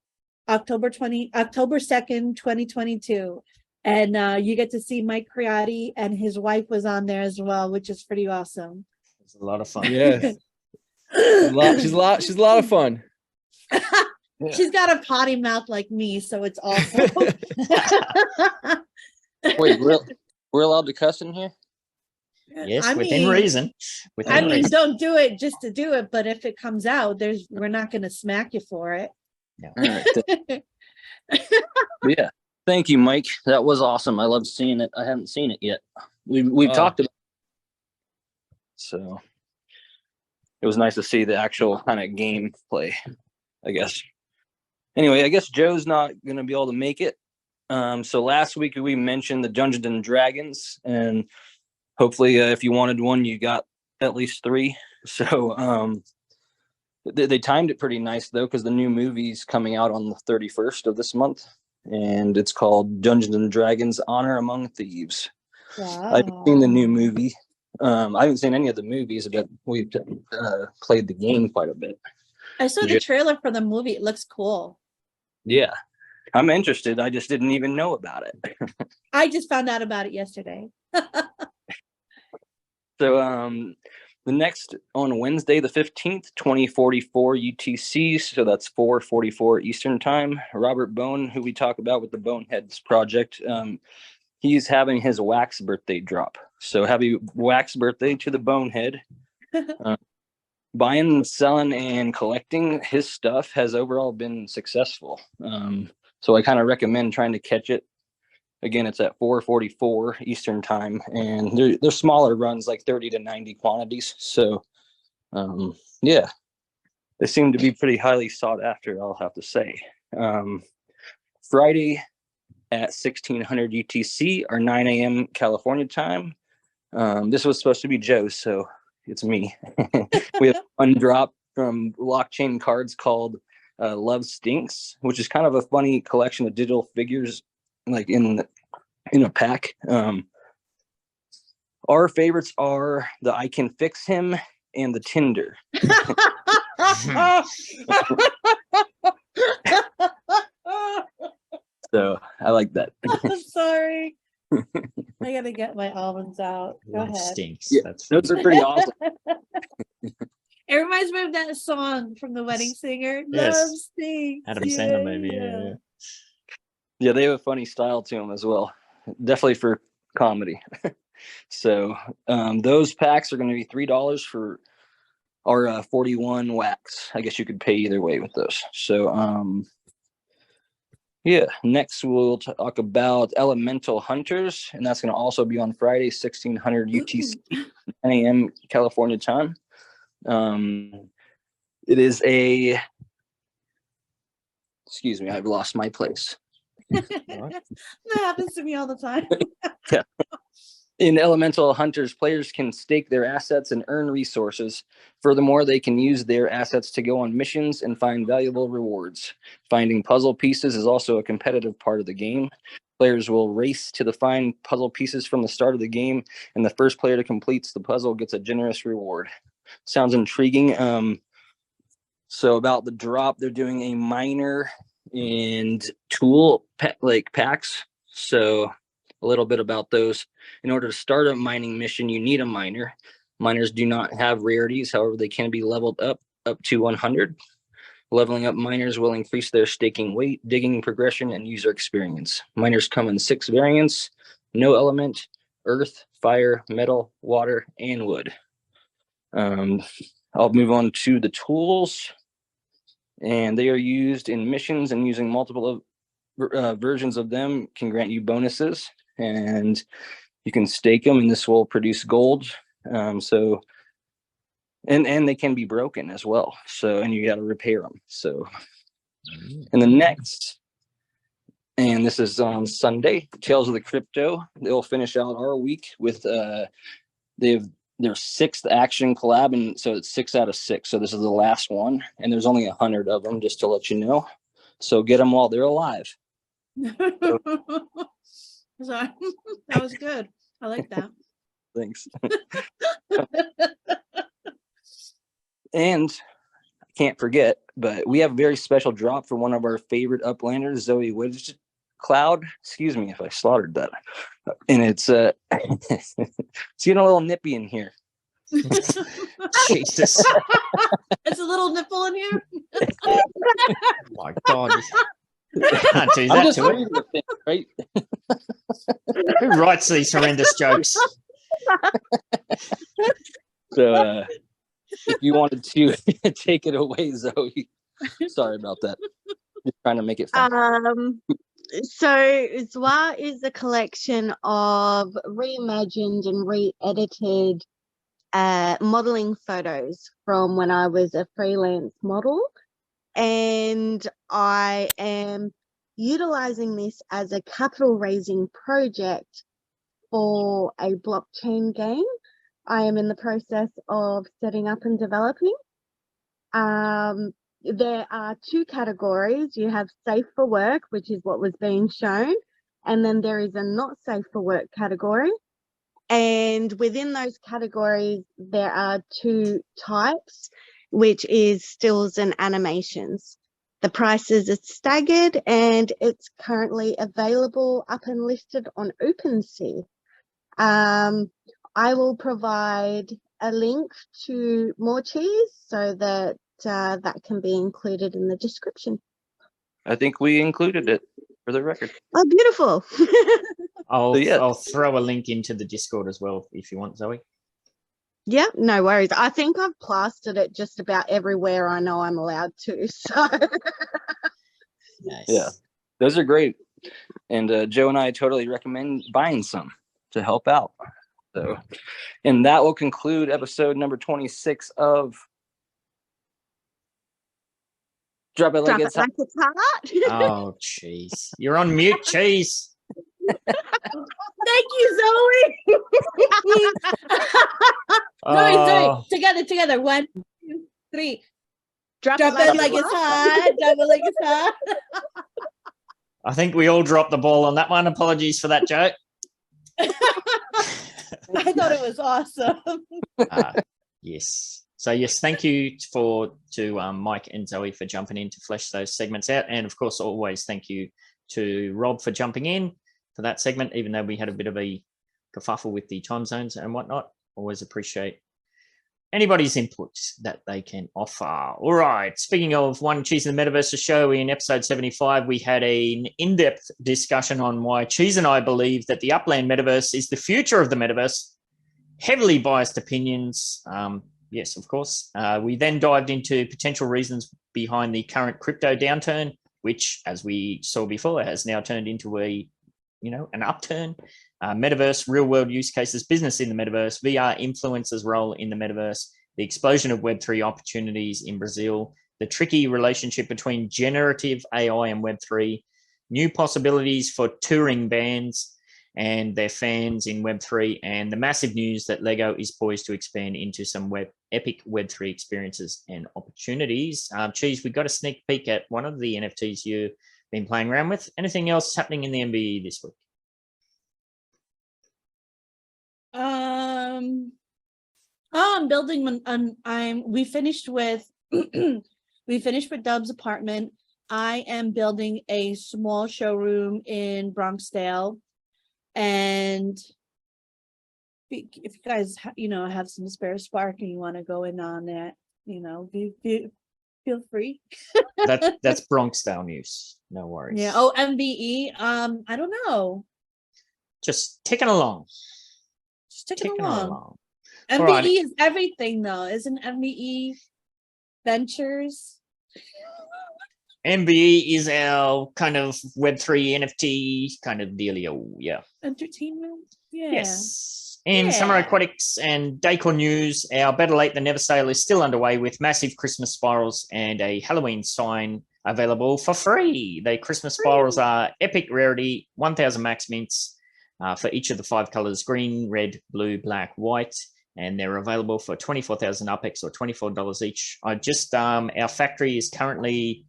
October 2nd, 2022. And you get to see Mike Priotti, and his wife was on there as well, which is pretty awesome. It's a lot of fun. Yeah. She's a lot of fun. She's got a potty mouth like me, so it's awesome. Wait, we're allowed to cuss in here? Yes, within reason. Don't do it just to do it, but if it comes out, we're not going to smack you for it. No. All right. Yeah. Thank you, Mike. That was awesome. I loved seeing it. I haven't seen it yet. We've talked about it. So it was nice to see the actual kind of game play, I guess. Anyway, I guess Joe's not going to be able to make it. So last week we mentioned the Dungeons and Dragons, and hopefully if you wanted one, you got at least 3. So they timed it pretty nice, though, because the new movie's coming out on the 31st of this month, and it's called Dungeons and Dragons Honor Among Thieves. Wow. I haven't seen the new movie. I haven't seen any of the movies, but we've played the game quite a bit. I saw the trailer for the movie. It looks cool. Yeah, I'm interested. I just didn't even know about it. I just found out about it yesterday. So the next on Wednesday, the 15th, 2044 UTC. So that's 4:44 Eastern time. Robert Bone, who we talk about with the Boneheads Project, he's having his wax birthday drop. So happy wax birthday to the Bonehead. Buying, selling, and collecting his stuff has overall been successful. So I kind of recommend trying to catch it. Again, it's at 4:44 Eastern time, and they're smaller runs, like 30 to 90 quantities. So, yeah, they seem to be pretty highly sought after, I'll have to say. Friday at 1600 UTC or 9 a.m. California time. This was supposed to be Joe, so it's me. We have one drop from blockchain cards called Love Stinks, which is kind of a funny collection of digital figures, like in a pack. Our favorites are the I Can Fix Him and the Tinder. So I like that. I'm sorry. I gotta get my almonds out. Go Love ahead. Stinks. Yeah, That's those are pretty awesome. It reminds me of that song from The Wedding Singer. Yes. Love Stinks. Adam Sandler maybe. Yeah. Yeah, they have a funny style to them as well. Definitely for comedy. So those packs are going to be $3 for our 41 wax. I guess you could pay either way with those. So yeah, next we'll talk about Elemental Hunters, and that's going to also be on Friday, 1600 UTC, 9 a.m. California time. It is a, excuse me, I've lost my place. That happens to me all the time. Yeah. In Elemental Hunters, players can stake their assets and earn resources. Furthermore, they can use their assets to go on missions and find valuable rewards. Finding puzzle pieces is also a competitive part of the game. Players will race to find puzzle pieces from the start of the game, and the first player to complete the puzzle gets a generous reward. Sounds intriguing. So about the drop, they're doing a miner and tool packs. So a little bit about those. In order to start a mining mission, you need a miner. Miners do not have rarities. However, they can be leveled up to 100. Leveling up miners will increase their staking weight, digging progression, and user experience. Miners come in 6 variants: no element, earth, fire, metal, water, and wood. I'll move on to the tools, and they are used in missions, and using multiple versions of them can grant you bonuses, and you can stake them, and this will produce gold. And they can be broken as well. So, and you got to repair them. So, and the next, and this is on Sunday, Tales of the Crypto. They'll finish out our week with they have their 6th action collab, and so it's 6 out of 6. So this is the last one, and there's only 100 of them, just to let you know. So get them while they're alive. Sorry. That was good. I like that. Thanks. And I can't forget, but we have a very special drop for one of our favorite Uplanders, Zoe Widge Cloud. Excuse me if I slaughtered that. And it's it's getting a little nippy in here. Jesus. It's a little nipple in here. Oh my God. Can't do I'm that just to reading the thing, right? it. Who writes these horrendous jokes? So if you wanted to take it away, Zoe. Sorry about that. Just trying to make it fun. So Zwa is a collection of reimagined and re-edited modeling photos from when I was a freelance model, and I am utilizing this as a capital raising project for a blockchain game I am in the process of setting up and developing. There are 2 categories. You have safe for work, which is what was being shown, and then there is a not safe for work category. And within those categories, there are 2 types, which is stills and animations. The prices are staggered, and it's currently available up and listed on OpenSea. I will provide a link to Morecheese so that that can be included in the description. I think we included it for the record. Oh, beautiful. I'll throw a link into the Discord as well if you want, Zoe. Yeah, no worries. I think I've plastered it just about everywhere I know I'm allowed to. So Nice. Yeah, those are great. And Joe and I totally recommend buying some to help out. So, and that will conclude episode number 26 of Drop It Like It's Hot. Oh, jeez. You're on mute, Cheese. Thank you, Zoe. Zoe, together. 1, 2, 3. Drop it like it's hot. Drop it like it's hot. I think we all dropped the ball on that one. Apologies for that joke. I thought it was awesome. Yes. So yes, thank you to Mike and Zoe for jumping in to flesh those segments out, and of course, always thank you to Rob for jumping in for that segment, even though we had a bit of a kerfuffle with the time zones and whatnot. Always appreciate anybody's input that they can offer. All right. Speaking of One Cheese in the Metaverse show, in episode 75, we had an in-depth discussion on why Cheese and I believe that the Upland Metaverse is the future of the Metaverse. Heavily biased opinions. Yes, of course. We then dived into potential reasons behind the current crypto downturn, which, as we saw before, has now turned into an upturn. Metaverse, real-world use cases, business in the Metaverse, VR influencers' role in the Metaverse, the explosion of Web3 opportunities in Brazil, the tricky relationship between generative AI and Web3, new possibilities for touring bands and their fans in Web3, and the massive news that Lego is poised to expand into some epic Web3 experiences and opportunities. Cheese, we got a sneak peek at one of the NFTs you've been playing around with. Anything else happening in the MBE this week? I'm building we finished with Dub's apartment. I am building a small showroom in Bronxdale, and if you guys have some spare spark and you want to go in on that, Feel free. That's Bronx style news. No worries. Yeah. Oh, MBE. I don't know. Just ticking along. Just ticking along. All MBE right. is everything, though. Isn't MBE Ventures? MBE is our kind of Web3 NFT kind of dealio. Yeah. Entertainment? Yeah. Yes. In Yeah. summer aquatics and decor news, our Better Late Than Never sale is still underway with massive Christmas spirals and a Halloween sign available for free. The Christmas spirals are epic rarity, 1,000 max mints for each of the 5 colors: green, red, blue, black, white. And they're available for 24,000 UPEX or $24 each. Our factory is currently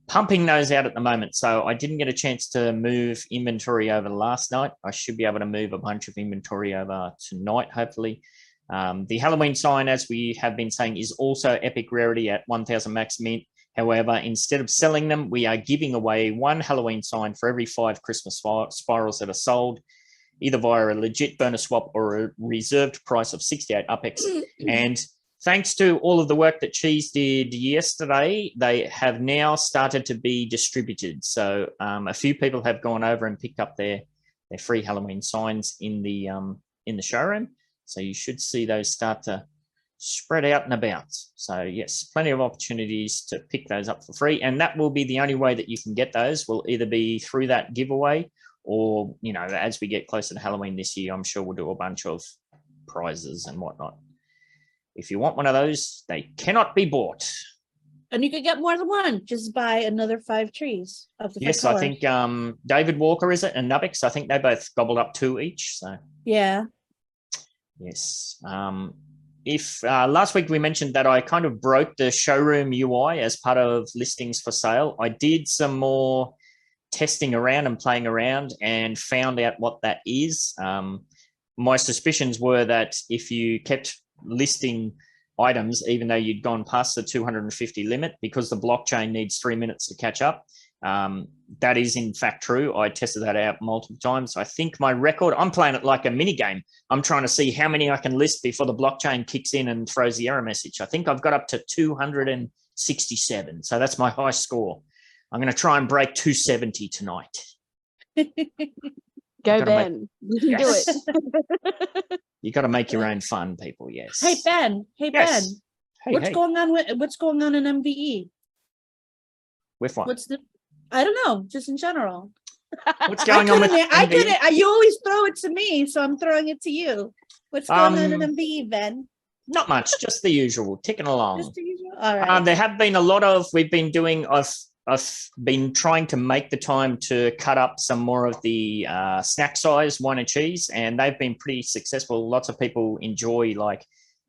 pumping those out at the moment. So I didn't get a chance to move inventory over last night. I should be able to move a bunch of inventory over tonight, hopefully. The Halloween sign, as we have been saying, is also epic rarity at 1,000 max mint. However, instead of selling them, we are giving away 1 Halloween sign for every 5 Christmas spirals that are sold, either via a legit burner swap or a reserved price of 68 UPEX. And thanks to all of the work that Cheese did yesterday, they have now started to be distributed. So a few people have gone over and picked up their free Halloween signs in the showroom. So you should see those start to spread out and about. So yes, plenty of opportunities to pick those up for free. And that will be the only way that you can get those, will either be through that giveaway, or, you know, as we get closer to Halloween this year, I'm sure we'll do a bunch of prizes and whatnot. If you want one of those, they cannot be bought. And you could get more than one. Just buy another 5 trees of the Yes, color. I think David Walker, is it, and Nubix, I think they both gobbled up 2 each. So yeah. Yes. If last week we mentioned that I kind of broke the showroom UI as part of listings for sale, I did some more testing around and playing around and found out what that is. My suspicions were that if you kept listing items, even though you'd gone past the 250 limit, because the blockchain needs 3 minutes to catch up, that is in fact true. I tested that out multiple times. I think my record, I'm playing it like a mini game. I'm trying to see how many I can list before the blockchain kicks in and throws the error message. I think I've got up to 267. So that's my high score. I'm going to try and break 270 tonight. Go, Ben. You can do it. You got to make your own fun, people. Yes. Hey, Ben. Hey, Yes. Ben. Hey, What's going on in MVE? With what? I don't know, just in general. What's going on with MVE? You always throw it to me, so I'm throwing it to you. What's going on in MVE, Ben? Not much, just the usual, ticking along. Just the usual? All right. There have been a lot of, I've been trying to make the time to cut up some more of the snack size wine and cheese, and they've been pretty successful. Lots of people enjoy like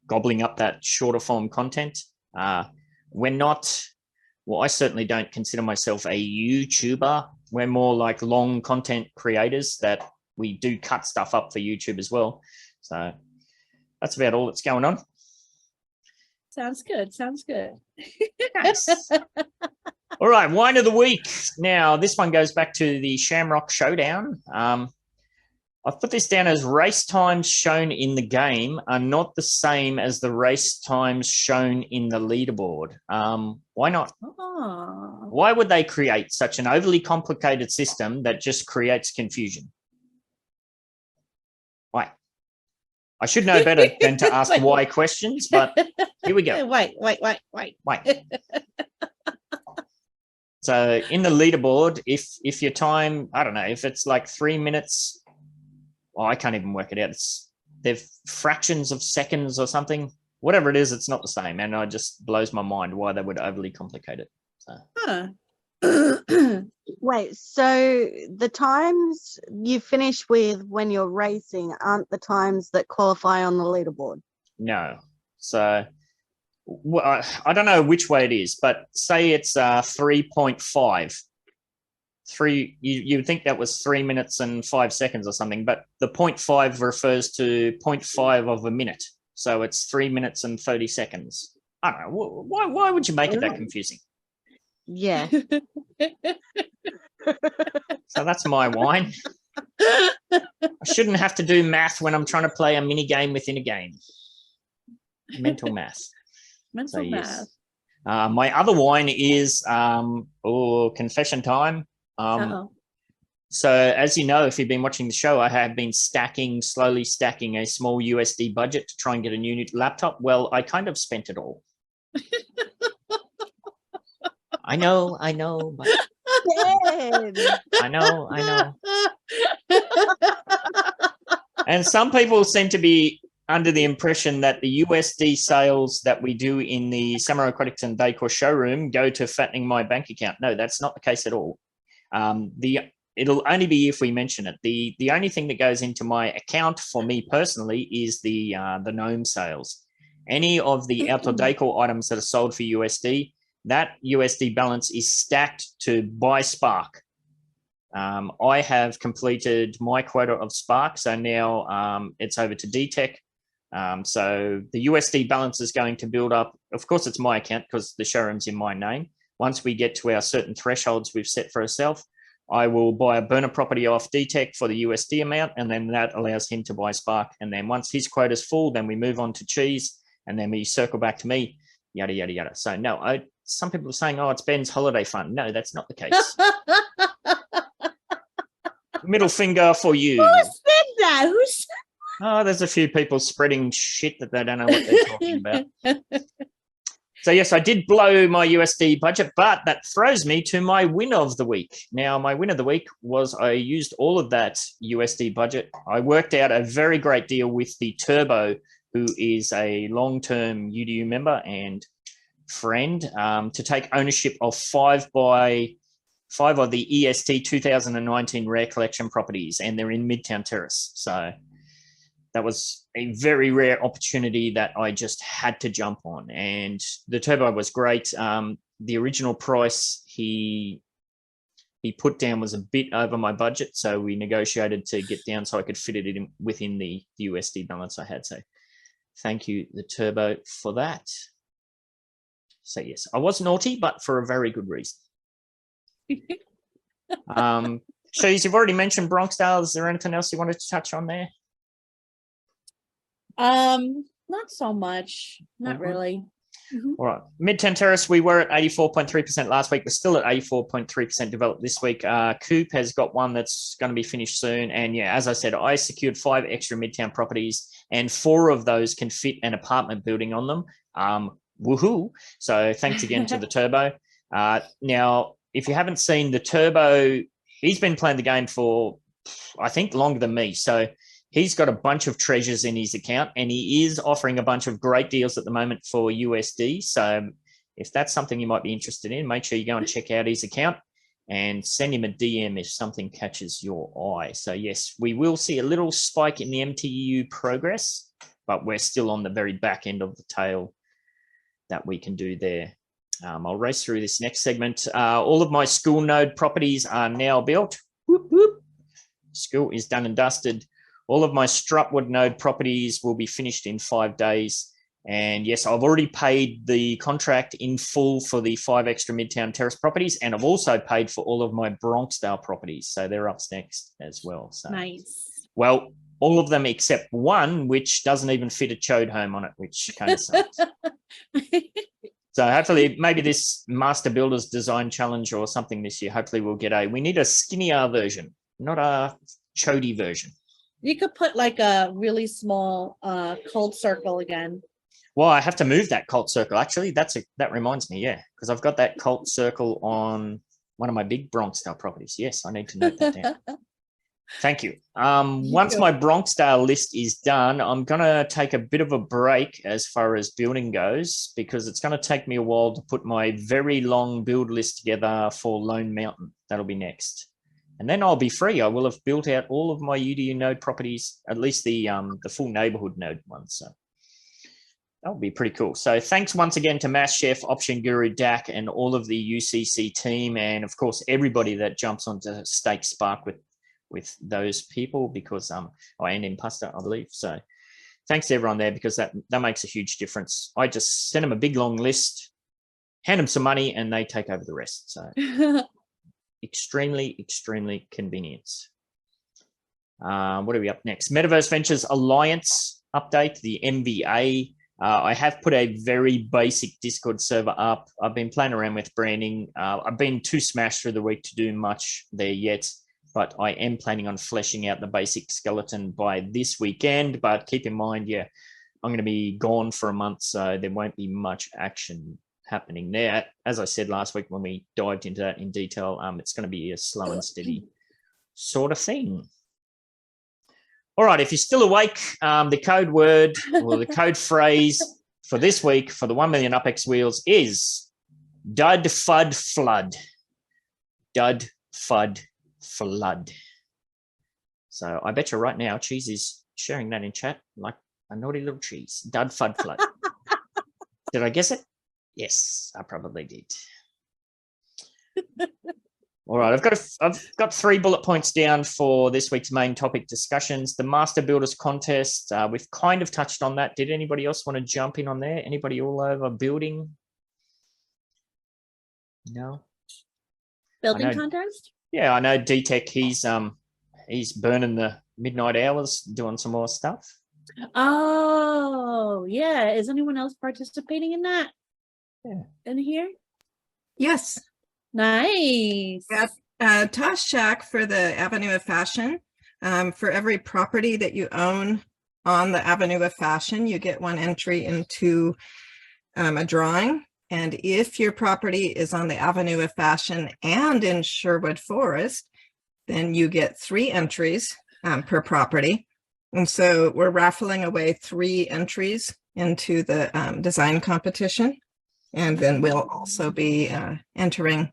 gobbling up that shorter form content. We're not, well, I certainly don't consider myself a YouTuber. We're more like long content creators that we do cut stuff up for YouTube as well. So that's about all that's going on. Sounds good. Sounds good. Nice. All right, wine of the week. Now, this one goes back to the Shamrock Showdown. I've put this down as race times shown in the game are not the same as the race times shown in the leaderboard. Why not? Oh. Why would they create such an overly complicated system that just creates confusion? Why? I should know better than to ask why questions, but here we go. Wait. So in the leaderboard, if your time, I don't know, if it's like 3 minutes, well, I can't even work it out. They're fractions of seconds or something. Whatever it is, it's not the same. And it just blows my mind why they would overly complicate it. So. Huh. Wait, so the times you finish with when you're racing aren't the times that qualify on the leaderboard? No. So well, I don't know which way it is, but say it's 3.5. You would think that was 3 minutes and 5 seconds or something, but the 0.5 refers to 0.5 of a minute. So it's 3 minutes and 30 seconds. I don't know. Why would you make it that confusing? Yeah. So that's my wine. I shouldn't have to do math when I'm trying to play a mini game within a game. Mental math. Mental math. My other wine is confession time. Uh-oh. So as you know, if you've been watching the show, I have been slowly stacking a small USD budget to try and get a new laptop. Well, I kind of spent it all. I know, but I know. And some people seem to be under the impression that the USD sales that we do in the Summer Aquatics and Decor showroom go to fattening my bank account. No, that's not the case at all. It'll only be if we mention it. The only thing that goes into my account for me personally is the gnome sales. Any of the outdoor decor items that are sold for USD, that USD balance is stacked to buy Spark. I have completed my quota of Spark, so now it's over to DTech. So the USD balance is going to build up. Of course, it's my account because the showroom's in my name. Once we get to our certain thresholds we've set for ourselves, I will buy a burner property off DTech for the USD amount, and then that allows him to buy Spark. And then once his quota is full, then we move on to cheese, and then we circle back to me, yada, yada, yada. So no, some people are saying, oh, it's Ben's holiday fund. No, that's not the case. Middle finger for you. Who said that? Who said? Oh, there's a few people spreading shit that they don't know what they're talking about. So yes, I did blow my USD budget, but that throws me to my win of the week. Now, my win of the week was I used all of that USD budget. I worked out a very great deal with the Turbo, who is a long-term UDU member and friend, to take ownership of 5 of the EST 2019 Rare Collection properties, and they're in Midtown Terrace. So that was a very rare opportunity that I just had to jump on. And the Turbo was great. The original price he put down was a bit over my budget, so we negotiated to get down so I could fit it in within the USD balance I had. So thank you, the Turbo, for that. So yes, I was naughty, but for a very good reason. Cheese, you've already mentioned Bronxdale. Is there anything else you wanted to touch on there? Not so much. Not really. All right. Midtown Terrace, we were at 84.3% last week. We're still at 84.3% developed this week. Coop has got one that's going to be finished soon. And yeah, as I said, I secured 5 extra Midtown properties, and 4 of those can fit an apartment building on them. Woohoo. So thanks again to the Turbo. Now, if you haven't seen the Turbo, he's been playing the game for, I think, longer than me. So he's got a bunch of treasures in his account, and he is offering a bunch of great deals at the moment for USD. So if that's something you might be interested in, make sure you go and check out his account and send him a DM if something catches your eye. So yes, we will see a little spike in the MTU progress, but we're still on the very back end of the tail that we can do there. I'll race through this next segment. All of my school node properties are now built. Whoop, whoop. School is done and dusted. All of my Strutwood node properties will be finished in 5 days. And yes, I've already paid the contract in full for the 5 extra Midtown Terrace properties. And I've also paid for all of my Bronxdale properties. So they're up next as well. So, nice. Well, all of them except one, which doesn't even fit a chode home on it, which kind of sucks. So hopefully maybe this Master Builders Design Challenge or something this year, hopefully we'll get we need a skinnier version, not a chody version. You could put like a really small cold circle again. Well, I have to move that cult circle. Actually, that reminds me, yeah, because I've got that cult circle on one of my big Bronxdale properties. Yes, I need to note that down. Thank you. Once my Bronxdale list is done, I'm going to take a bit of a break as far as building goes, because it's going to take me a while to put my very long build list together for Lone Mountain. That'll be next. And then I'll be free. I will have built out all of my UDU node properties, at least the full neighborhood node ones. So that would be pretty cool. So thanks once again to Mass Chef, Option Guru, Dak, and all of the UCC team. And of course, everybody that jumps onto Stake Spark with those people, because I am Imposter, I believe. So thanks to everyone there, because that makes a huge difference. I just send them a big long list, hand them some money, and they take over the rest. So extremely, extremely convenient. What are we up next? Metaverse Ventures Alliance update, the MVA. I have put a very basic Discord server up. I've been playing around with branding. I've been too smashed through the week to do much there yet, but I am planning on fleshing out the basic skeleton by this weekend. But keep in mind, yeah, I'm going to be gone for a month, so there won't be much action happening there. As I said last week when we dived into that in detail, it's going to be a slow and steady sort of thing. All right, if you're still awake, the code word or the code phrase for this week for the 1 million UpX wheels is dud fud flood. Dud fud flood. So I bet you right now Cheese is sharing that in chat like a naughty little cheese. Dud fud flood. Did I guess it? Yes, I probably did. All right, I've got 3 bullet points down for this week's main topic discussions. The Master Builders Contest, we've kind of touched on that. Did anybody else want to jump in on there? Anybody all over building? No? Building contest? Yeah, I know D-Tech, he's burning the midnight hours doing some more stuff. Oh, yeah. Is anyone else participating in that? Yeah. In here? Yes. Nice. Toss Shack for the Avenue of Fashion. For every property that you own on the Avenue of Fashion, you get 1 entry into a drawing. And if your property is on the Avenue of Fashion and in Sherwood Forest, then you get 3 entries per property. And so we're raffling away 3 entries into the design competition. And then we'll also be entering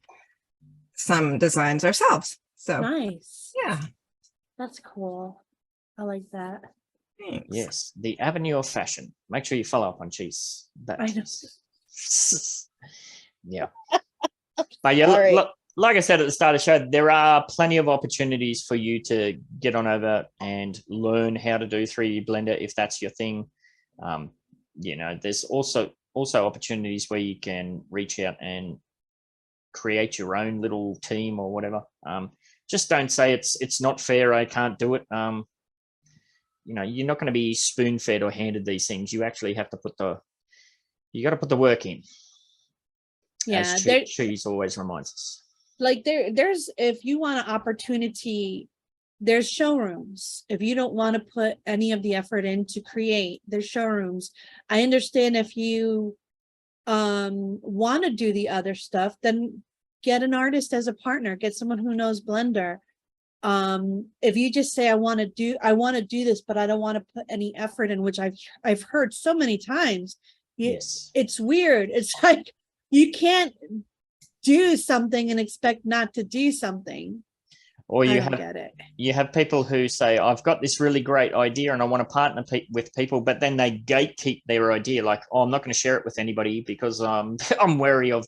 some designs ourselves. So nice. Yeah. That's cool. I like that. Thanks. Yes, the Avenue of Fashion. Make sure you follow up on Cheese. That I know. Yeah. But yeah, like I said at the start of the show, there are plenty of opportunities for you to get on over and learn how to do 3D Blender if that's your thing. There's also opportunities where you can reach out and create your own little team or whatever. Just don't say it's not fair, I can't do it. You're not going to be spoon-fed or handed these things. You actually have to put the work in. Yeah, as Cheese always reminds us. Like there's if you want an opportunity, there's showrooms. If you don't want to put any of the effort in to create, there's showrooms. I understand if you want to do the other stuff, then get an artist as a partner, get someone who knows Blender. If you just say I want to do this, but I don't want to put any effort in, which I've heard so many times. Yes, it's weird. It's like you can't do something and expect not to do something. Or you have people who say, I've got this really great idea and I want to partner with people, but then they gatekeep their idea. Like, oh, I'm not going to share it with anybody because I'm wary of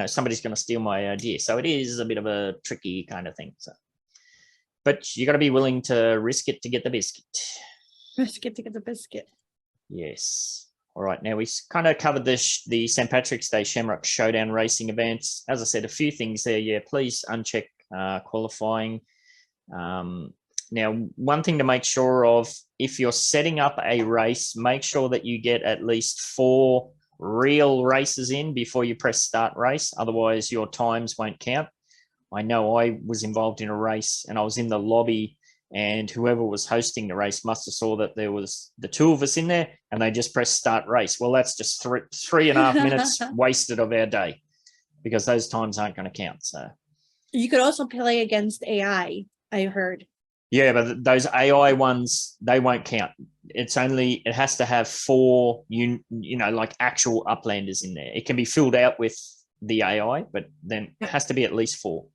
somebody's going to steal my idea. So it is a bit of a tricky kind of thing. So, but you got to be willing to risk it to get the biscuit. Risk it to get the biscuit. Yes. All right, now we kind of covered the St. Patrick's Day Shamrock Showdown racing events. As I said, a few things there. Yeah, please uncheck qualifying. Now, one thing to make sure of, if you're setting up a race, make sure that you get at least 4 real races in before you press start race. Otherwise, your times won't count. I know I was involved in a race and I was in the lobby, and whoever was hosting the race must have saw that there was the 2 of us in there and they just pressed start race. Well, that's just 3.5 minutes wasted of our day because those times aren't going to count. So you could also play against AI, I heard. Yeah, but those AI ones, they won't count. It has to have 4, like actual Uplanders in there. It can be filled out with the AI, but then it has to be at least 4.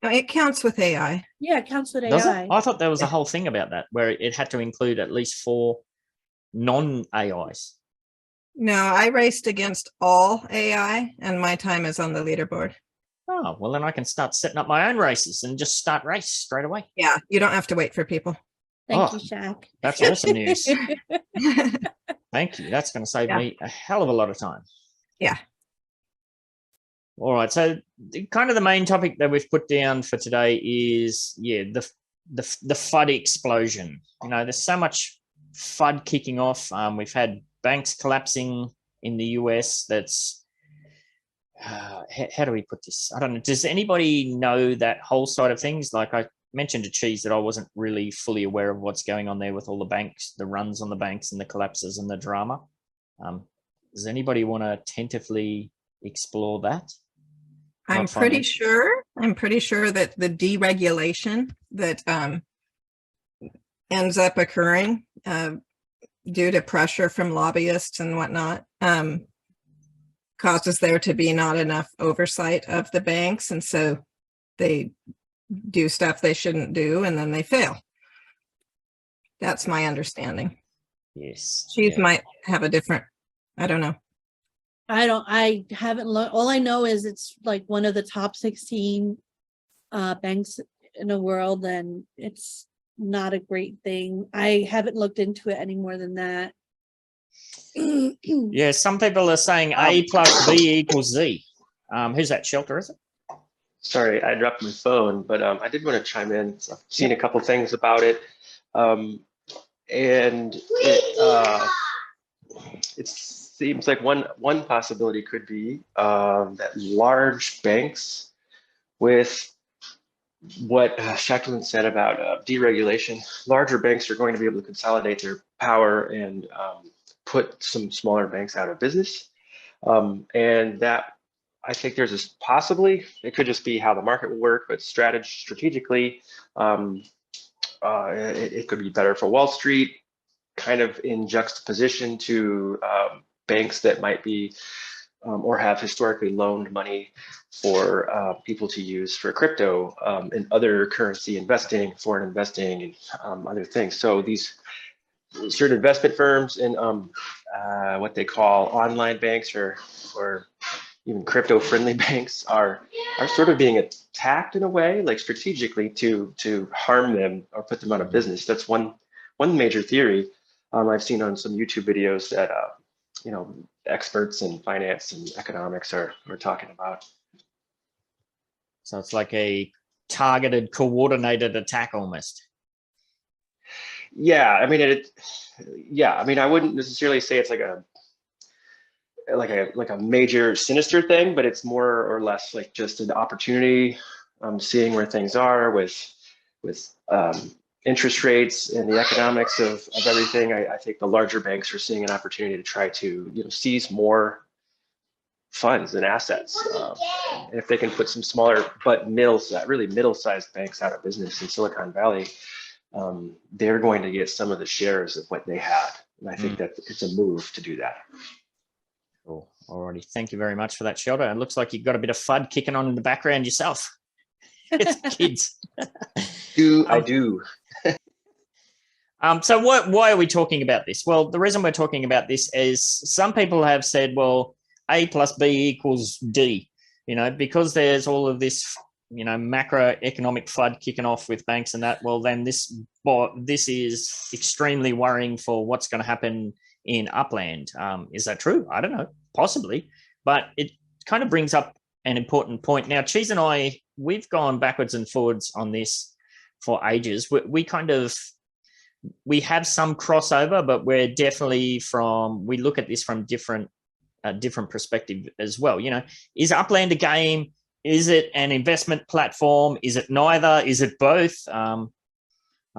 No, it counts with AI. Yeah, it counts with Does AI. it? I thought there was a whole thing about that where it had to include at least 4 non-AIs. No, I raced against all AI and my time is on the leaderboard. Oh, well, then I can start setting up my own races and just start race straight away. Yeah, you don't have to wait for people. Thank you, Shaq. That's awesome news. Thank you. That's going to save me a hell of a lot of time. Yeah. All right. So kind of the main topic that we've put down for today is, the FUD explosion. There's so much FUD kicking off. We've had banks collapsing in the US. That's how do we put this? I don't know. Does anybody know that whole side of things? Like I mentioned to Cheese that I wasn't really fully aware of what's going on there with all the banks, the runs on the banks and the collapses and the drama. Does anybody want to tentatively explore that? I'm pretty sure that the deregulation that ends up occurring due to pressure from lobbyists and whatnot causes there to be not enough oversight of the banks, and so they do stuff they shouldn't do and then they fail. That's my understanding. Yes. Cheese might have a different, I don't know. I haven't looked. All I know is it's like one of the top 16 banks in the world, and it's not a great thing. I haven't looked into it any more than that. Yeah, some people are saying A plus B equals Z. Who's that? Shelter, is it? Sorry, I dropped my phone, but I did want to chime in. So I've seen a couple things about it, and it seems like one possibility could be that large banks, with what Jacqueline said about deregulation, larger banks are going to be able to consolidate their power and put some smaller banks out of business, and that. I think there's this possibly, it could just be how the market will work, but strategically, it could be better for Wall Street, kind of in juxtaposition to banks that might be or have historically loaned money for people to use for crypto and other currency investing, foreign investing, and other things. So these certain investment firms and what they call online banks or even crypto-friendly banks are sort of being attacked in a way, like strategically to harm them or put them out of business. That's one major theory I've seen on some YouTube videos that experts in finance and economics are talking about. So it's like a targeted, coordinated attack almost. Yeah, I mean I wouldn't necessarily say it's like a major sinister thing, but it's more or less like just an opportunity, seeing where things are with interest rates and the economics of everything. I think the larger banks are seeing an opportunity to try to seize more funds and assets. And if they can put some smaller but really middle-sized banks out of business in Silicon Valley, they're going to get some of the shares of what they had. And I think that it's a move to do that. Cool. Alrighty. Thank you very much for that, Shelter. It looks like you've got a bit of FUD kicking on in the background yourself. It's kids. I do. So why are we talking about this? Well, the reason we're talking about this is some people have said, well, A plus B equals D, because there's all of this, macroeconomic FUD kicking off with banks and that. Well, then this is extremely worrying for what's going to happen in Upland. Is that true? I don't know, possibly, but it kind of brings up an important point. Now, Cheese and I, we've gone backwards and forwards on this for ages. We have some crossover, but we're definitely we look at this from different perspective as well. Is Upland a game? Is it an investment platform? Is it neither? Is it both? I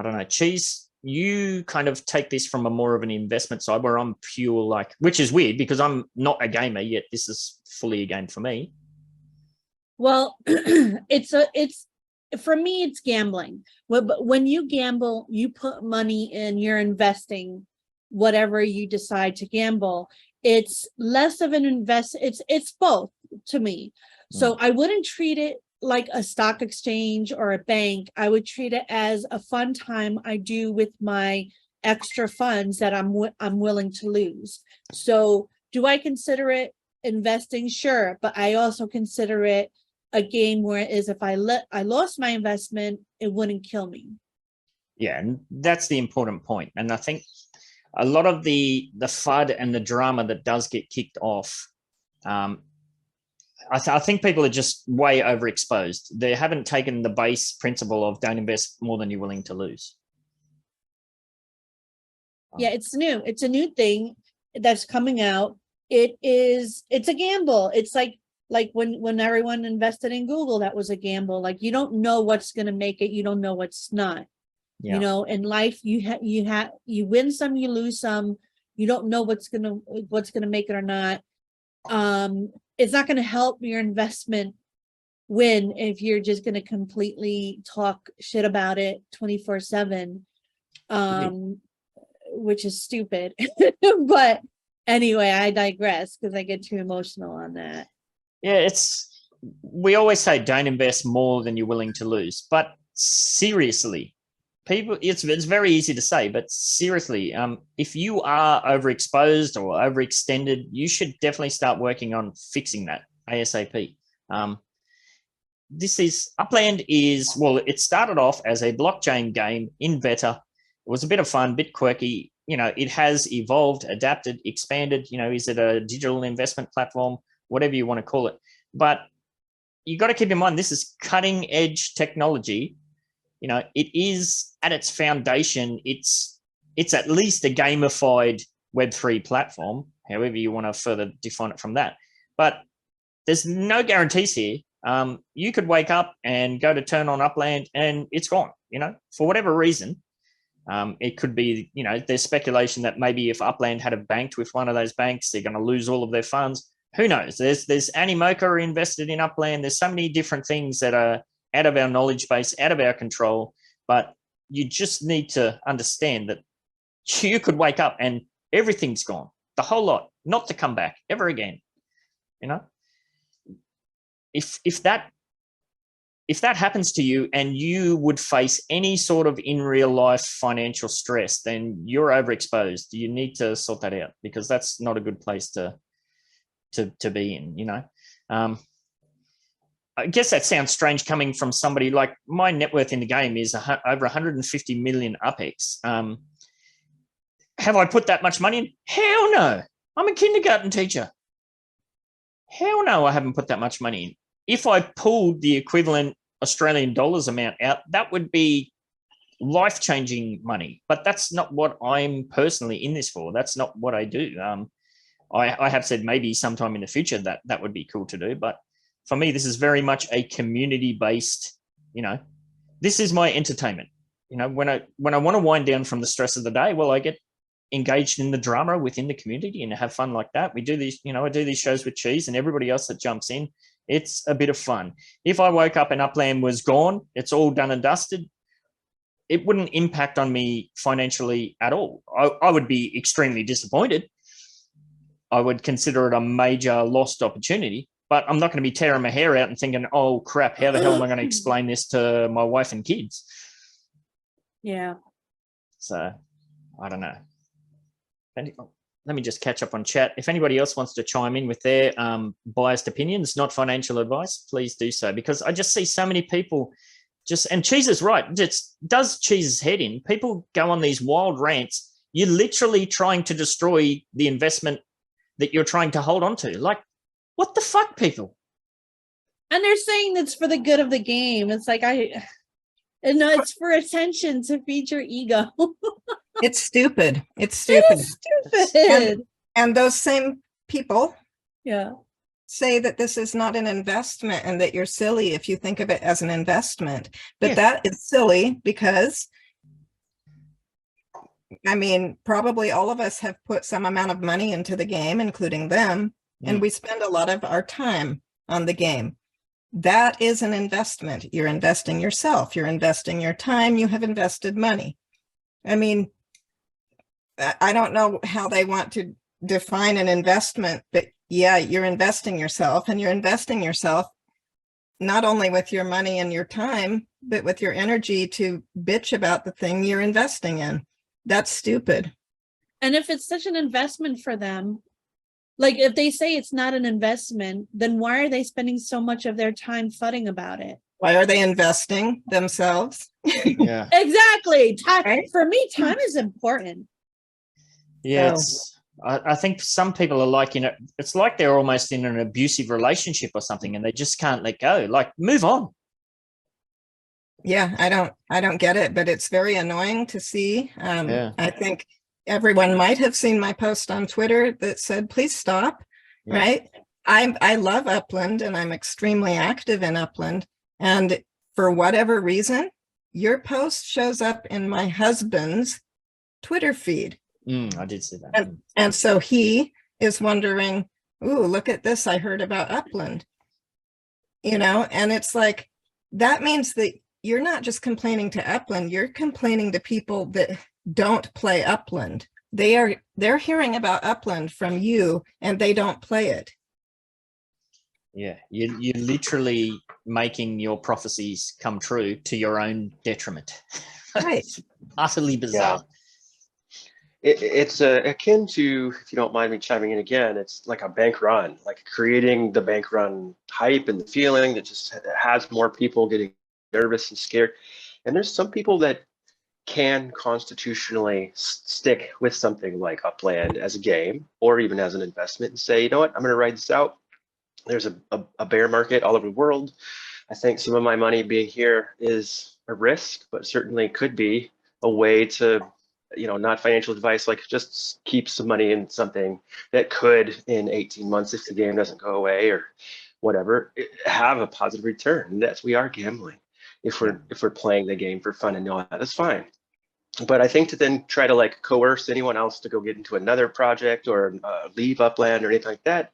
don't know. Cheese, you kind of take this from a more of an investment side, where I'm pure which is weird because I'm not a gamer yet. This is fully a game for me. Well, for me, it's gambling. When you gamble, you put money in, you're investing whatever you decide to gamble. It's less of an it's both to me. So I wouldn't treat it like a stock exchange or a bank. I would treat it as a fun time I do with my extra funds that I'm willing to lose. So do I consider it investing? Sure, but I also consider it a game where it is if I lost my investment, it wouldn't kill me. Yeah, and that's the important point. And I think a lot of the FUD and the drama that does get kicked off, I think people are just way overexposed. They haven't taken the base principle of don't invest more than you're willing to lose. Yeah, it's new. It's a new thing. that's coming out, it's a gamble. It's like when everyone invested in Google, that was a gamble. Like, you don't know what's going to make it. You don't know what's not. Yeah. You know, in life, you win some, you lose some. You don't know what's going to make it or not. It's not going to help your investment win if you're just going to completely talk shit about it 24/7, which is stupid. But anyway, I digress because I get too emotional on that. Yeah, we always say don't invest more than you're willing to lose, but seriously, people, it's very easy to say, but seriously, if you are overexposed or overextended, you should definitely start working on fixing that ASAP. Upland is, well, it started off as a blockchain game in beta. It was a bit of fun, bit quirky. You know, it has evolved, adapted, expanded. You know, is it a digital investment platform? Whatever you want to call it. But you got to keep in mind, this is cutting edge technology. You know, it is at its foundation, it's at least a gamified Web3 platform, however you want to further define it from that. But there's no guarantees here. You could wake up and go to turn on Upland and it's gone, you know, for whatever reason. It could be, you know, there's speculation that maybe if Upland had a banked with one of those banks, they're going to lose all of their funds. Who knows? There's Animoca invested in Upland. There's so many different things that are out of our knowledge base, out of our control. But you just need to understand that you could wake up and everything's gone, the whole lot, not to come back ever again. You know, if that happens to you and you would face any sort of in real life financial stress, then you're overexposed. You need to sort that out, because that's not a good place to be in, you know. I guess that sounds strange coming from somebody like my net worth in the game is over 150 million UPEX. Have I put that much money in? Hell no. I'm a kindergarten teacher. Hell no, I haven't put that much money in. If I pulled the equivalent Australian dollars amount out, that would be life-changing money. But that's not what I'm personally in this for. That's not what I do. I have said maybe sometime in the future that would be cool to do. But for me, this is very much a community-based, you know, this is my entertainment. You know, when I want to wind down from the stress of the day, well, I get engaged in the drama within the community and have fun like that. We do these, you know, I do these shows with Cheese and everybody else that jumps in. It's a bit of fun. If I woke up and Upland was gone, it's all done and dusted, it wouldn't impact on me financially at all. I would be extremely disappointed. I would consider it a major lost opportunity, but I'm not going to be tearing my hair out and thinking, oh crap, how the hell am I going to explain this to my wife and kids? Yeah. So I don't know. Let me just catch up on chat. If anybody else wants to chime in with their biased opinions, not financial advice, please do so, because I just see so many people and Cheese is right, it does Cheese's head in. People go on these wild rants. You're literally trying to destroy the investment that you're trying to hold on to. Like, what the fuck, people? And they're saying it's for the good of the game. It's like, it's for attention, to feed your ego. It's stupid. It's stupid. It's stupid. And those same people say that this is not an investment and that you're silly if you think of it as an investment. But that is silly because, I mean, probably all of us have put some amount of money into the game, including them, and we spend a lot of our time on the game. That is an investment. You're investing yourself. You're investing your time. You have invested money. I mean, I don't know how they want to define an investment, but yeah, you're investing yourself, and you're investing yourself not only with your money and your time, but with your energy to bitch about the thing you're investing in. That's stupid. And if it's such an investment for them, like if they say it's not an investment, then why are they spending so much of their time fudding about it? Why are they investing themselves? Yeah, exactly. Time, for me, time is important. Yeah, I think some people are like, you know, it's like they're almost in an abusive relationship or something, and they just can't let go. Like, move on. Yeah, I don't get it, but it's very annoying to see. I think everyone might have seen my post on Twitter that said, please stop, Yeah. right? I love Upland and I'm extremely active in Upland. And for whatever reason, your post shows up in my husband's Twitter feed. I did see that. And so he is wondering, ooh, look at this. I heard about Upland, and it's like, that means that you're not just complaining to Upland, you're complaining to people that don't play Upland. They're hearing about Upland from you and they don't play it. Yeah, you're literally making your prophecies come true to your own detriment. Right. Utterly bizarre. It's akin to, if you don't mind me chiming in again, it's like a bank run, like creating the bank run hype and the feeling that just has more people getting nervous and scared. And there's some people that can constitutionally stick with something like Upland as a game or even as an investment and say, you know what, I'm going to ride this out. There's a bear market all over the world. I think some of my money being here is a risk, but certainly could be a way to, not financial advice, like just keep some money in something that could, in 18 months, if the game doesn't go away or whatever, have a positive return. We are gambling if we're playing the game for fun and all that. That's fine. But I think to then try to like coerce anyone else to go get into another project or leave Upland or anything like that,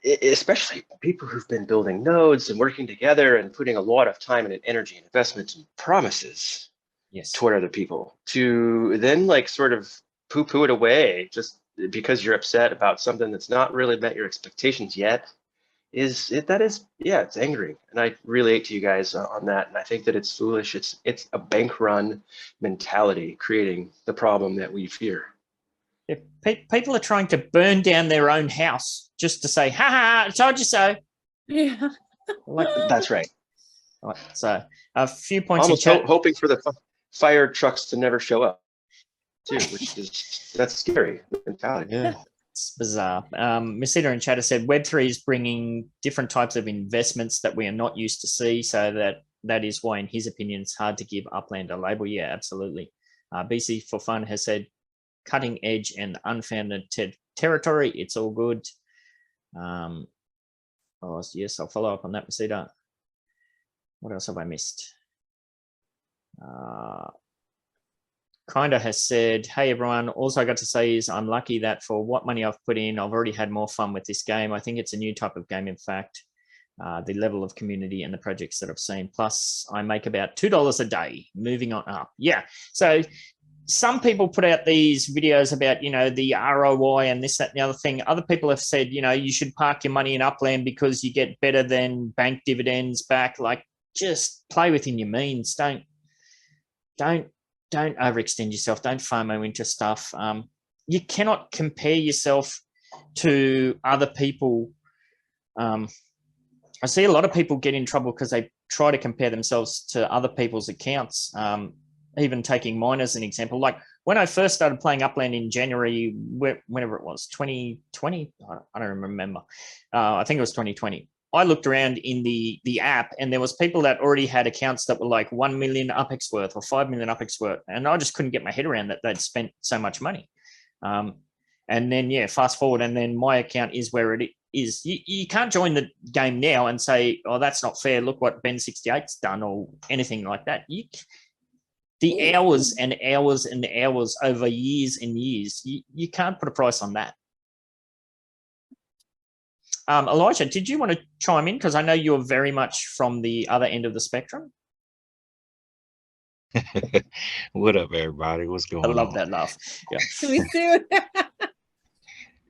especially people who've been building nodes and working together and putting a lot of time and energy and investment and promises toward other people, to then like sort of poo-poo it away just because you're upset about something that's not really met your expectations yet, it's angering. And I relate to you guys on that. And I think that it's foolish. It's a bank run mentality creating the problem that we fear. If people are trying to burn down their own house just to say, ha ha, I told you so. Yeah. That's right. So a few points almost in chat. Hoping for the fire trucks to never show up too, that's scary mentality. Yeah, it's bizarre. Miss Ida in chat has said Web3 is bringing different types of investments that we are not used to see, so that is why, in his opinion, it's hard to give Upland a label. Yeah, absolutely. BC for Fun has said cutting edge and unfounded territory. It's all good. Yes, I'll follow up on that, Miss Ida. What else have I missed? Kinda has said, hey everyone, all I got to say is I'm lucky that for what money I've put in, I've already had more fun with this game. I think it's a new type of game, in fact. The level of community and the projects that I've seen. Plus, I make about $2 a day, moving on up. Yeah, so some people put out these videos about, the ROI and this, that, and the other thing. Other people have said, you should park your money in Upland because you get better than bank dividends back. Like, just play within your means. Don't overextend yourself. Don't FOMO into stuff. You cannot compare yourself to other people. I see a lot of people get in trouble because they try to compare themselves to other people's accounts. Even taking mine as an example, like when I first started playing Upland in January, whenever it was, 2020, I don't remember. I think it was 2020. I looked around in the app and there was people that already had accounts that were like 1 million UPEX worth or 5 million UPEX worth. And I just couldn't get my head around that they'd spent so much money. And then, fast forward. And then my account is where it is. You can't join the game now and say, oh, that's not fair. Look what Ben68's done or anything like that. The hours and hours and hours over years and years, you can't put a price on that. Elijah, did you want to chime in? Because I know you're very much from the other end of the spectrum. What up, everybody? What's going on? I love that laugh. Yeah. Me too.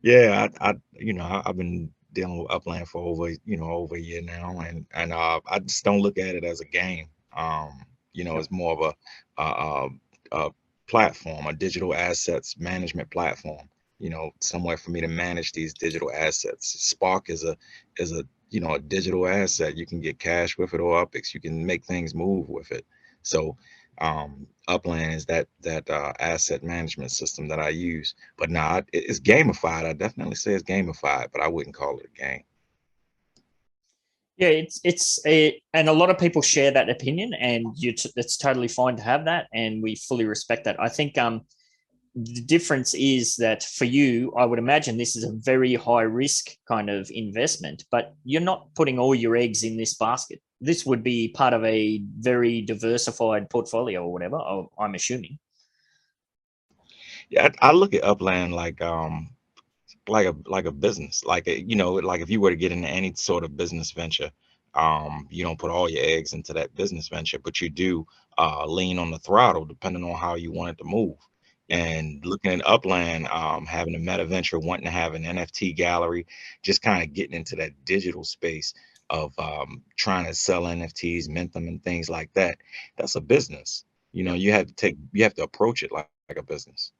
Yeah, I've been dealing with Upland for over a year now, and I just don't look at it as a game. It's more of a platform, a digital assets management platform. Somewhere for me to manage these digital assets. Spark is a digital asset. You can get cash with it or UPEX. You can make things move with it. So Upland is that asset management system that I use. But nah, it's gamified. I definitely say it's gamified, but I wouldn't call it a game. Yeah, and a lot of people share that opinion, and it's totally fine to have that, and we fully respect that. I think the difference is that for you, I would imagine this is a very high risk kind of investment, but you're not putting all your eggs in this basket. This would be part of a very diversified portfolio or whatever, I'm assuming. Yeah, I look at Upland like a business, like like if you were to get into any sort of business venture, you don't put all your eggs into that business venture, but you do lean on the throttle depending on how you want it to move. And looking at Upland, having a meta venture, wanting to have an NFT gallery, just kind of getting into that digital space of trying to sell NFTs, mint them, and things like that. That's a business. You have to approach it like a business.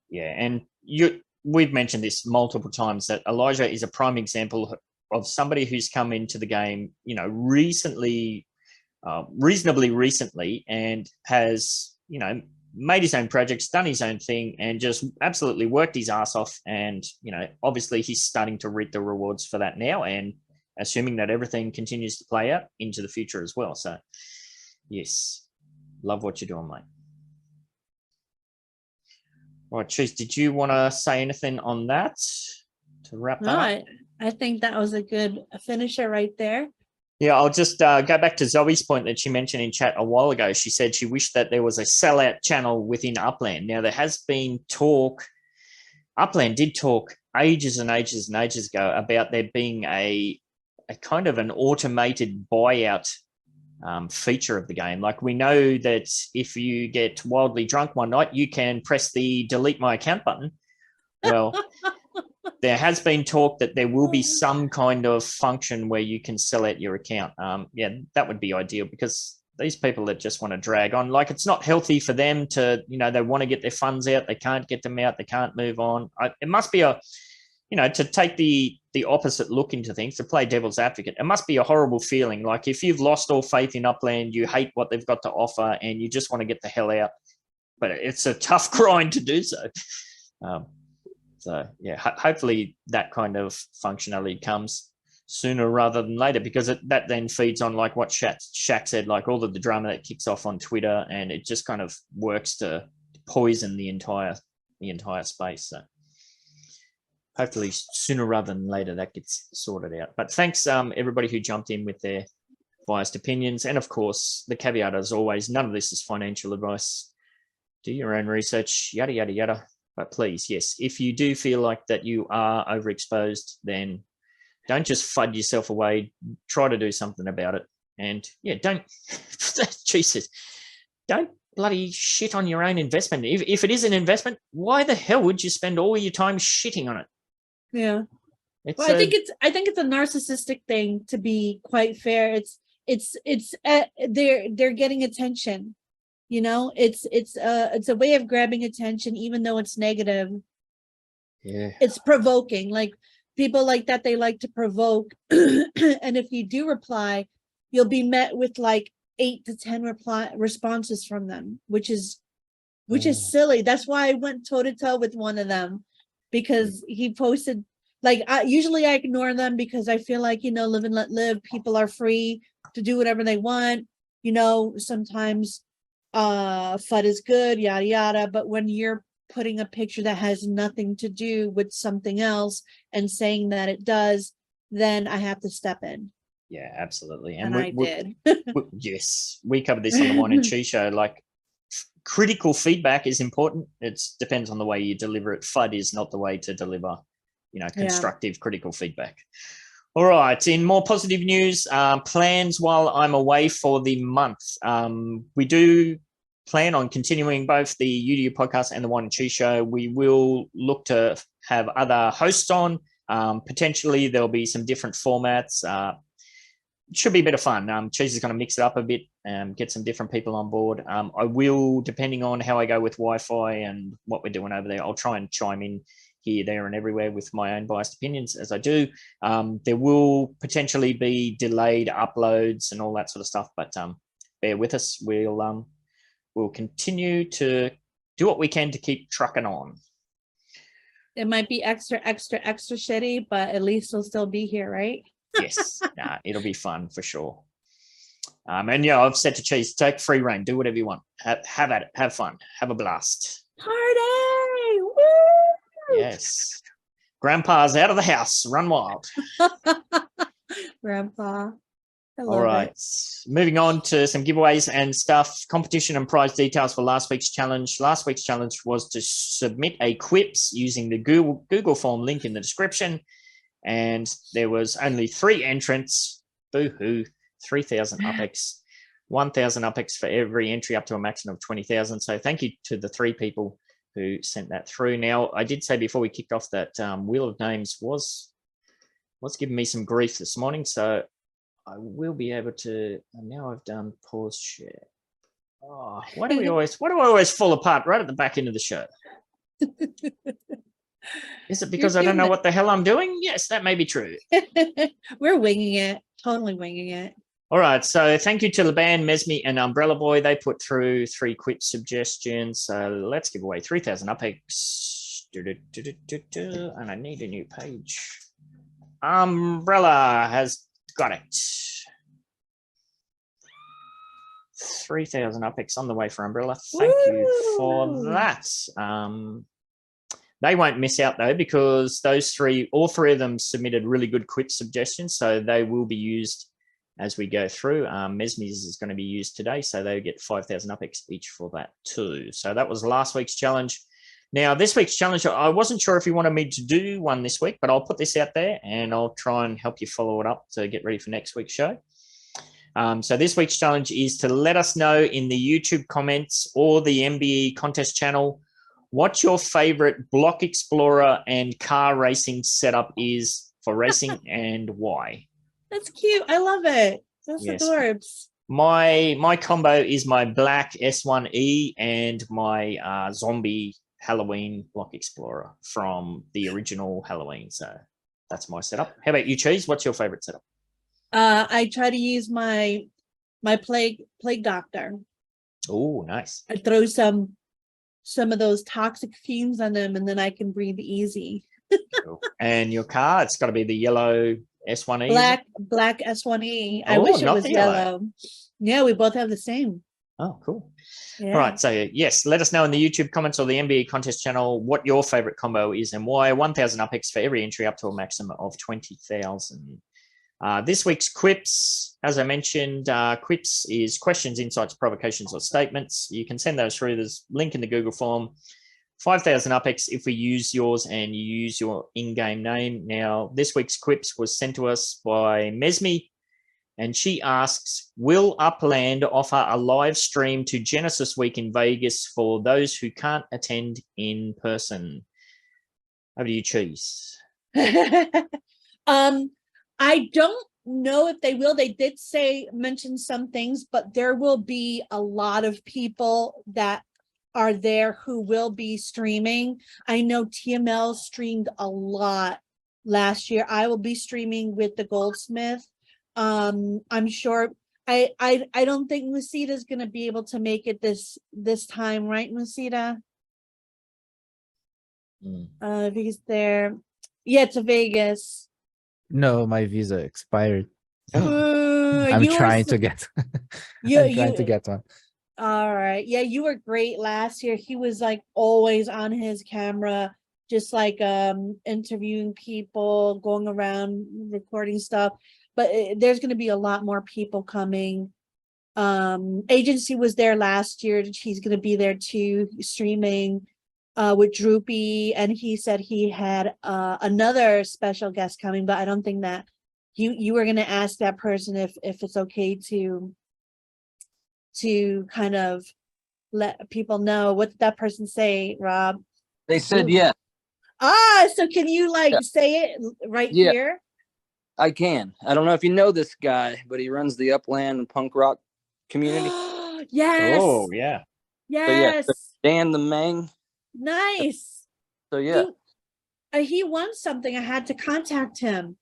Yeah, and we've mentioned this multiple times that Elijah is a prime example of somebody who's come into the game, reasonably, and has, made his own projects, done his own thing, and just absolutely worked his ass off. And, obviously he's starting to reap the rewards for that now, and assuming that everything continues to play out into the future as well. So, yes, love what you're doing, mate. All right, Cheese, did you want to say anything on that to wrap that up? I think that was a good finisher right there. Yeah, I'll just go back to Zoe's point that she mentioned in chat a while ago. She said she wished that there was a sellout channel within Upland. Now, there has been talk, Upland did talk ages and ages and ages ago about there being a kind of an automated buyout feature of the game. Like, we know that if you get wildly drunk one night, you can press the delete my account button. Well, there has been talk that there will be some kind of function where you can sell out your account. Yeah, that would be ideal, because these people that just want to drag on, like, it's not healthy for them to, they want to get their funds out. They can't get them out. They can't move on. It must be to take the opposite look into things, to play devil's advocate. It must be a horrible feeling. Like, if you've lost all faith in Upland, you hate what they've got to offer, and you just want to get the hell out. But it's a tough grind to do so. So, yeah, hopefully that kind of functionality comes sooner rather than later, because that then feeds on, like what Shaq said, like all of the drama that kicks off on Twitter, and it just kind of works to poison the entire space. So hopefully sooner rather than later that gets sorted out. But thanks everybody who jumped in with their biased opinions. And of course, the caveat as always, none of this is financial advice. Do your own research, yada, yada, yada. But please, yes, if you do feel like that you are overexposed, then don't just FUD yourself away. Try to do something about it. And yeah, don't, Jesus, don't bloody shit on your own investment. If it is an investment, why the hell would you spend all your time shitting on it? Yeah. Well, I think it's a narcissistic thing, to be quite fair. They're getting attention. It's a way of grabbing attention, even though it's negative. Yeah, it's provoking. Like, people like that, they like to provoke. And if you do reply, you'll be met with like 8 to 10 responses from them, which is silly. That's why I went toe to toe with one of them, because he posted, like, usually I ignore them because I feel like, live and let live. People are free to do whatever they want. Sometimes FUD is good, yada yada, but when you're putting a picture that has nothing to do with something else and saying that it does, then I have to step in. Yeah, absolutely. And I did. Yes, we covered this on the Wine and Cheese show. Like, critical feedback is important. It depends on the way you deliver it. FUD is not the way to deliver, constructive critical feedback. All right, in more positive news, plans while I'm away for the month. We do plan on continuing both the UDU podcast and the Wine and Cheese show. We will look to have other hosts on. Potentially, there'll be some different formats. It should be a bit of fun. Cheese is going to mix it up a bit and get some different people on board. I will, depending on how I go with Wi-Fi and what we're doing over there, I'll try and chime in here, there, and everywhere with my own biased opinions as I do. There will potentially be delayed uploads and all that sort of stuff, but bear with us. We'll continue to do what we can to keep trucking on. It might be extra shitty, but at least it'll still be here, right? Yes, it'll be fun for sure. And yeah, I've said to Cheese, take free reign, do whatever you want, have at it, have fun, have a blast. Party! Woo! Yes. Grandpa's out of the house. Run wild. Grandpa. I All love right. it. Moving on to some giveaways and stuff. Competition and prize details for last week's challenge. Last week's challenge was to submit a quips using the Google form link in the description. And there was only 3 entrants. Boo-hoo. 3,000 UPEX. 1,000 UPEX for every entry up to a maximum of 20,000. So thank you to the 3 people who sent that through. Now, I did say before we kicked off that Wheel of Names was giving me some grief this morning. So I will be able to, and now I've done pause share. Oh, why do I always fall apart right at the back end of the show? Is it because I don't know what the hell I'm doing? Yes, that may be true. We're winging it. Totally winging it. All right. So thank you to the band, Mesme and Umbrella Boy. They put through 3 quip suggestions. So let's give away 3,000 UPEX. And I need a new page. Umbrella has got it. 3,000 UPEX on the way for Umbrella. Thank you for that. They won't miss out though, because all three of them submitted really good quip suggestions. So they will be used as we go through. Mesme's is going to be used today. So they get 5,000 UPEX each for that too. So that was last week's challenge. Now, this week's challenge, I wasn't sure if you wanted me to do one this week, but I'll put this out there and I'll try and help you follow it up to get ready for next week's show. So this week's challenge is to let us know in the YouTube comments or the MBE contest channel what your favorite block explorer and car racing setup is for racing and why. That's cute. I love it. That's adorbs. My combo is my black S1E and my zombie Halloween block explorer from the original Halloween. So that's my setup. How about you, Cheese? What's your favorite setup? I try to use my plague doctor. Oh, nice. I throw some of those toxic fumes on them, and then I can breathe easy. Cool. And your car, it's got to be the yellow S1E. Black S1E. I wish it was yellow. Yeah, we both have the same. Oh, cool. Yeah. All right. So yes, let us know in the YouTube comments or the MBE contest channel what your favorite combo is and why. 1,000 UPEX for every entry up to a maximum of 20,000. This week's quips, as I mentioned, quips is questions, insights, provocations, or statements. You can send those through. There's a link in the Google form. 5,000 UPEX if we use yours and you use your in-game name. Now, this week's quips was sent to us by Mesme, and she asks, will Upland offer a live stream to Genesis Week in Vegas for those who can't attend in person? Over to you, Cheese. I don't know if they will. They did mention some things, but there will be a lot of people that are there who will be streaming. I know TML streamed a lot last year. I will be streaming with the Goldsmith. I'm sure. I don't think Musita is going to be able to make it this time, right, Musita? If he's there, yeah, to Vegas. No, my visa expired. I'm I'm trying to get one. All right. Yeah, you were great last year. He was like always on his camera, just like interviewing people, going around recording stuff. But there's going to be a lot more people coming. Agency was there last year. He's going to be there too, streaming with Droopy, and he said he had another special guest coming, but I don't think that you were going to ask that person if it's okay to kind of let people know. What did that person say, Rob? They said yes. So can you say it right here? I can. I don't know if you know this guy, but he runs the Upland punk rock community. Yes. Oh, yeah. Yes. So Dan the Mang. Nice. So yeah. He won something. I had to contact him.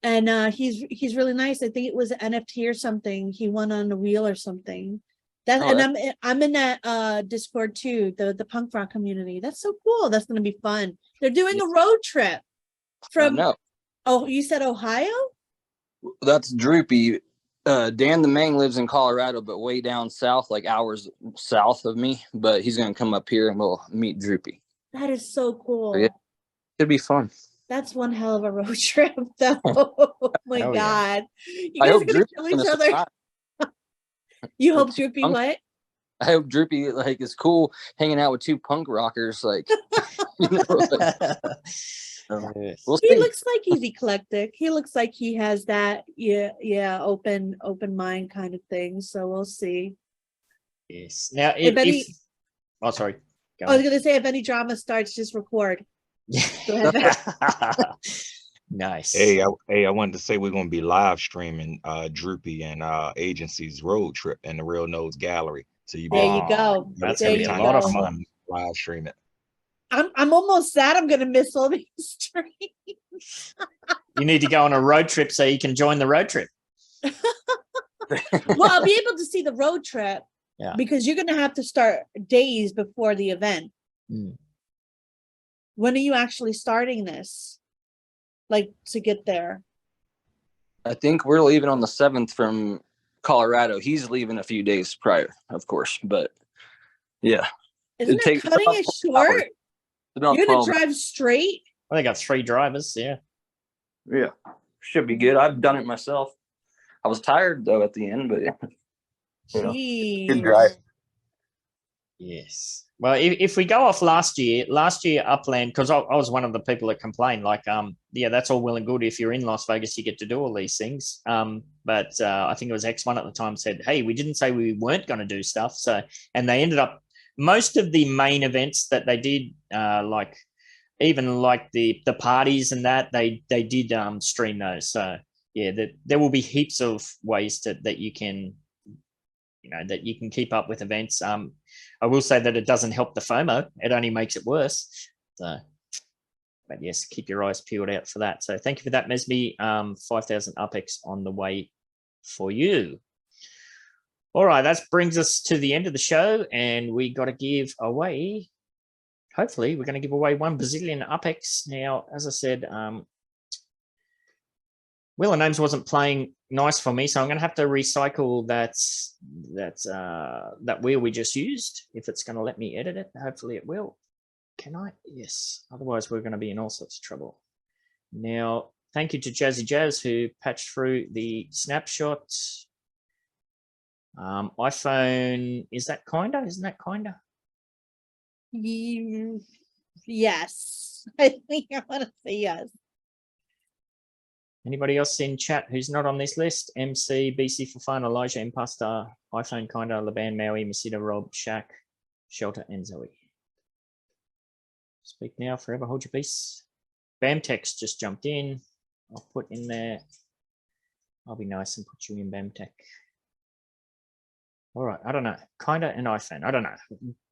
And he's really nice. I think it was an NFT or something. He won on the wheel or something. I'm in that Discord too, the punk rock community. That's so cool. That's gonna be fun. They're doing a road trip from No. Oh, you said Ohio? That's Droopy. Dan the Mang lives in Colorado, but way down south, like hours south of me. But he's gonna come up here and we'll meet Droopy. That is so cool. So, yeah, it'd be fun. That's one hell of a road trip, though. Oh my Hell yeah. God. You I guys hope are gonna kill each other. You hope Droopy what? I hope Droopy like is cool hanging out with two punk rockers. Like, you know, like, we'll He see. looks like he's eclectic. He looks like he has that, open mind kind of thing. So we'll see. Yes. Now, If any, oh, sorry. Go I was on. gonna say if any drama starts, just record. Go ahead. Nice. Hey, I wanted to say we're going to be live streaming Droopy and agency's road trip in the Real Nose Gallery. So you There you go. That's There gonna be you a lot of go. fun. Live stream it. I'm almost sad I'm gonna miss all these streams. You need to go on a road trip so you can join the road trip. Well, I'll be able to see the road trip because you're gonna have to start days before the event. When are you actually starting this? Like to get there? I think we're leaving on the 7th from Colorado. He's leaving a few days prior, of course, but yeah. Isn't it cutting it short? You're gonna drive straight? Well, they got 3 drivers, yeah. Yeah, should be good. I've done it myself. I was tired though at the end, but Jeez. good drive. Yes. Well, if we go off last year Upland, because I was one of the people that complained, like, that's all well and good. If you're in Las Vegas, you get to do all these things. But I think it was X1 at the time said, hey, we didn't say we weren't going to do stuff. So, and they ended up, most of the main events that they did, like even like the parties and that, they did stream those. So yeah, there will be heaps of ways that you can, that you can keep up with events. I will say that it doesn't help the FOMO. It only makes it worse. So, but yes, keep your eyes peeled out for that. So thank you for that, Mesme. 5,000 UpX on the way for you. All right, that brings us to the end of the show, and we got to give away, hopefully, we're going to give away 1 bazillion UpX. Now, as I said, Wheel of Names wasn't playing nice for me, so I'm going to have to recycle that wheel we just used, if it's going to let me edit it. Hopefully it will. Can I? Yes. Otherwise, we're going to be in all sorts of trouble. Now, thank you to Jazzy Jazz, who patched through the snapshot. iPhone, is that kinda? Isn't that kinda? Yes. I think I want to say yes. Anybody else in chat who's not on this list? MC, BC for Fun, Elijah, Imposter, iPhone Kinda, Laban, Maui, Masita, Rob, Shaq, Shelter, and Zoe. Speak now, forever hold your peace. Bamtex just jumped in. I'll put in there. I'll be nice and put you in Bamtech. All right, I don't know. Kinda an iPhone. I don't know.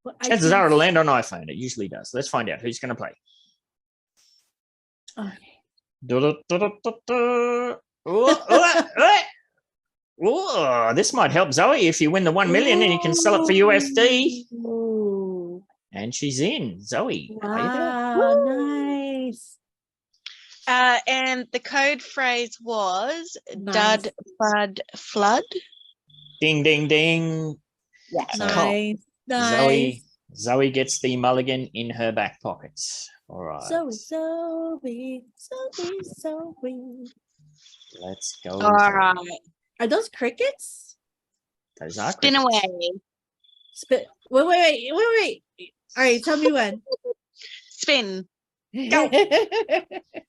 Well, Chances are it'll land on iPhone. It usually does. Let's find out who's going to play. Okay. Ooh, this might help Zoe if you win the 1 million and you can sell it for USD. Ooh. And she's in. Zoe. Are you there? Wow, nice. And the code phrase was Dud Bud Flood. Ding, ding, ding. Yes. Nice. Nice. Zoe gets the mulligan in her back pockets. All right. Zoe. Let's go. All right. Are those crickets? Those are Spin crickets. away. Wait. All right, tell me when. Spin. Go.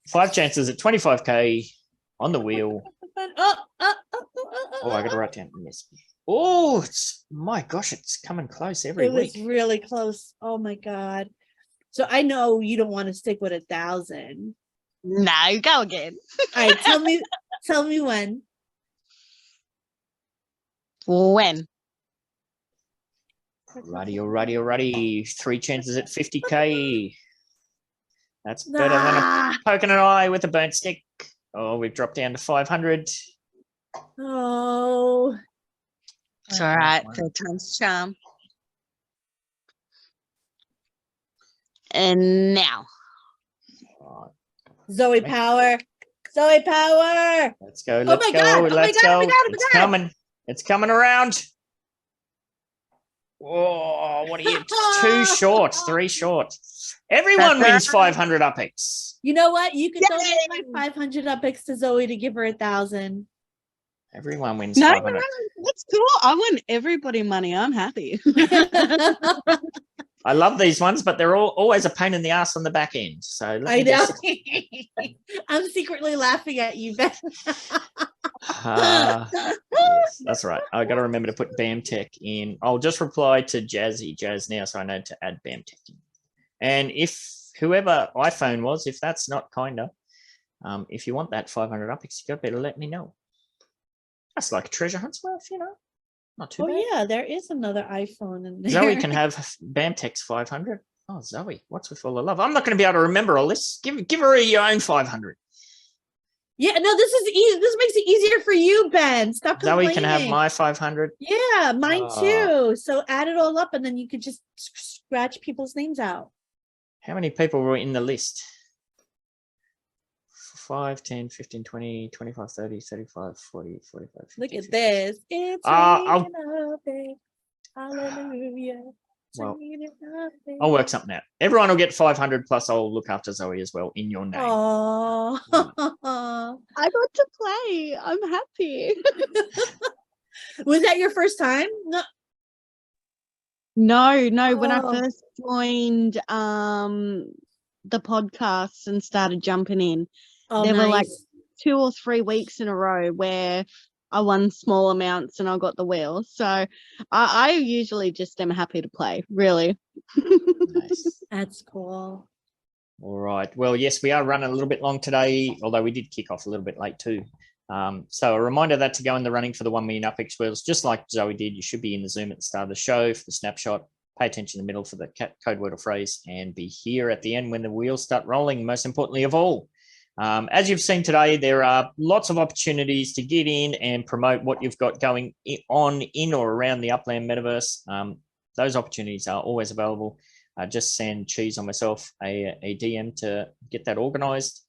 5 chances at 25k on the wheel. Oh, I got to write down this. Oh, it's, my gosh, it's coming close every week. It was really close. Oh my God. So I know you don't want to stick with 1,000. No, go again. All right, tell me when. When? Righty. 3 chances at 50k. That's better than a poking an eye with a burnt stick. Oh, we've dropped down to 500. Oh. It's all right. 3 times charm. And now. Zoe Power. Zoe power. Let's go. Let's go. God. Let's Oh go. my God. It's coming. It's coming around. Whoa, what are you? 2 short, 3 short. Everyone wins 500 UpX. You know what? You can donate my 500 UpX to Zoe to give her 1,000. Everyone wins No, 500. that's cool. I want everybody money. I'm happy. I love these ones, but they're always a pain in the ass on the back end. So I know. I'm secretly laughing at you, Ben. Yes, that's right. I got to remember to put BAMTech in. I'll just reply to Jazz now, so I know to add BAMTech in. And if whoever iPhone was, if that's not kinder, if you want that 500 UpX, you got better let me know. That's like a treasure hunt's worth, Not too bad. Yeah, there is another iPhone in there. Zoe can have BAMTech's 500. Oh, Zoe, what's with all the love? I'm not going to be able to remember all this. Give her your own 500. Yeah, no, this is easy. This makes it easier for you, Ben. Stop complaining. Zoe can have my 500. Yeah, mine too. So add it all up and then you could just scratch people's names out. How many people were in the list? 5, 10, 15, 20, 25, 30, 35, 40, 45, 50, Look at 50. this. It's I'll hallelujah. Well, I'll work something out. Everyone will get 500 plus I'll look after Zoe as well in your name. Oh, I got to play. I'm happy. Was that your first time? No. When I first joined the podcast and started jumping in, there were like 2 or 3 weeks in a row where I won small amounts and I got the wheel. So I usually just am happy to play, really. Nice. That's cool. All right. Well, yes, we are running a little bit long today, although we did kick off a little bit late too. So a reminder that to go in the running for the 1 million UpX wheels, just like Zoe did, you should be in the Zoom at the start of the show for the snapshot. Pay attention in the middle for the code word or phrase, and be here at the end when the wheels start rolling. Most importantly of all, as you've seen today, there are lots of opportunities to get in and promote what you've got going on in or around the Upland Metaverse. Those opportunities are always available. Just send Cheese or myself a DM to get that organized.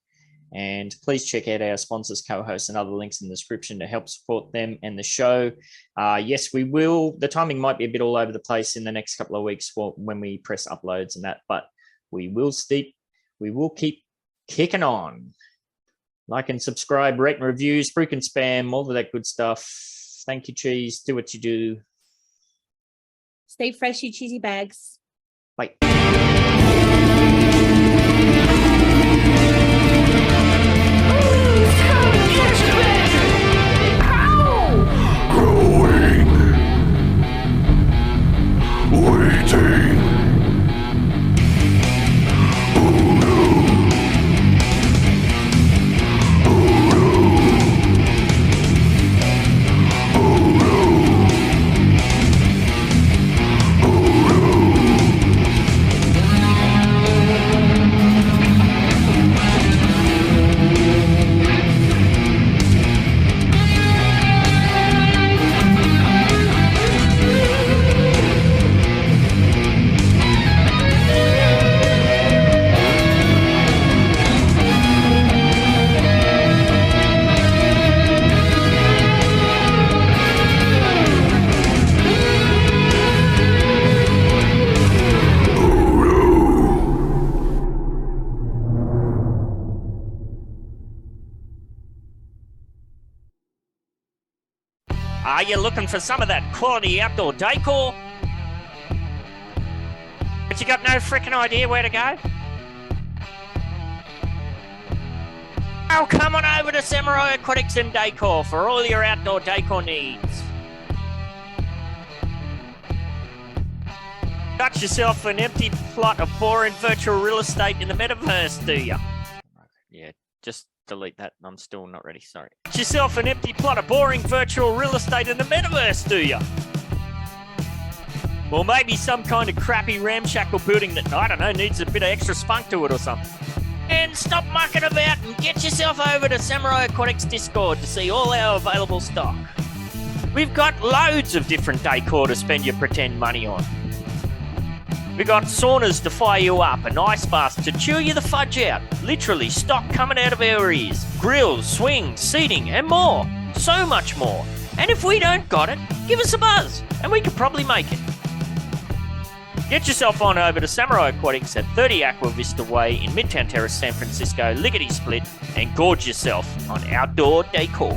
And please check out our sponsors, co-hosts, and other links in the description to help support them and the show. Yes, we will. The timing might be a bit all over the place in the next couple of weeks when we press uploads and that, but we will keep kicking on. Like and subscribe, rate and review, spruik and spam, all of that good stuff. Thank you, Cheese. Do what you do. Stay fresh, you cheesy bags. Bye. Are you looking for some of that quality outdoor decor? But you got no freaking idea where to go? Oh, come on over to Samurai Aquatics and Decor for all your outdoor decor needs. Got yourself an empty plot of boring virtual real estate in the metaverse, do you? Yeah, just delete that. I'm still not ready. Sorry. Got yourself an empty plot of boring virtual real estate in the metaverse, do you? Or maybe some kind of crappy ramshackle building that, I don't know, needs a bit of extra spunk to it or something. And stop mucking about and get yourself over to Samurai Aquatics Discord to see all our available stock. We've got loads of different decor to spend your pretend money on. We got saunas to fire you up and ice baths to chew you the fudge out. Literally stock coming out of our ears. Grills, swings, seating and more. So much more. And if we don't got it, give us a buzz and we could probably make it. Get yourself on over to Samurai Aquatics at 30 Aqua Vista Way in Midtown Terrace, San Francisco, lickety split, and gorge yourself on outdoor decor.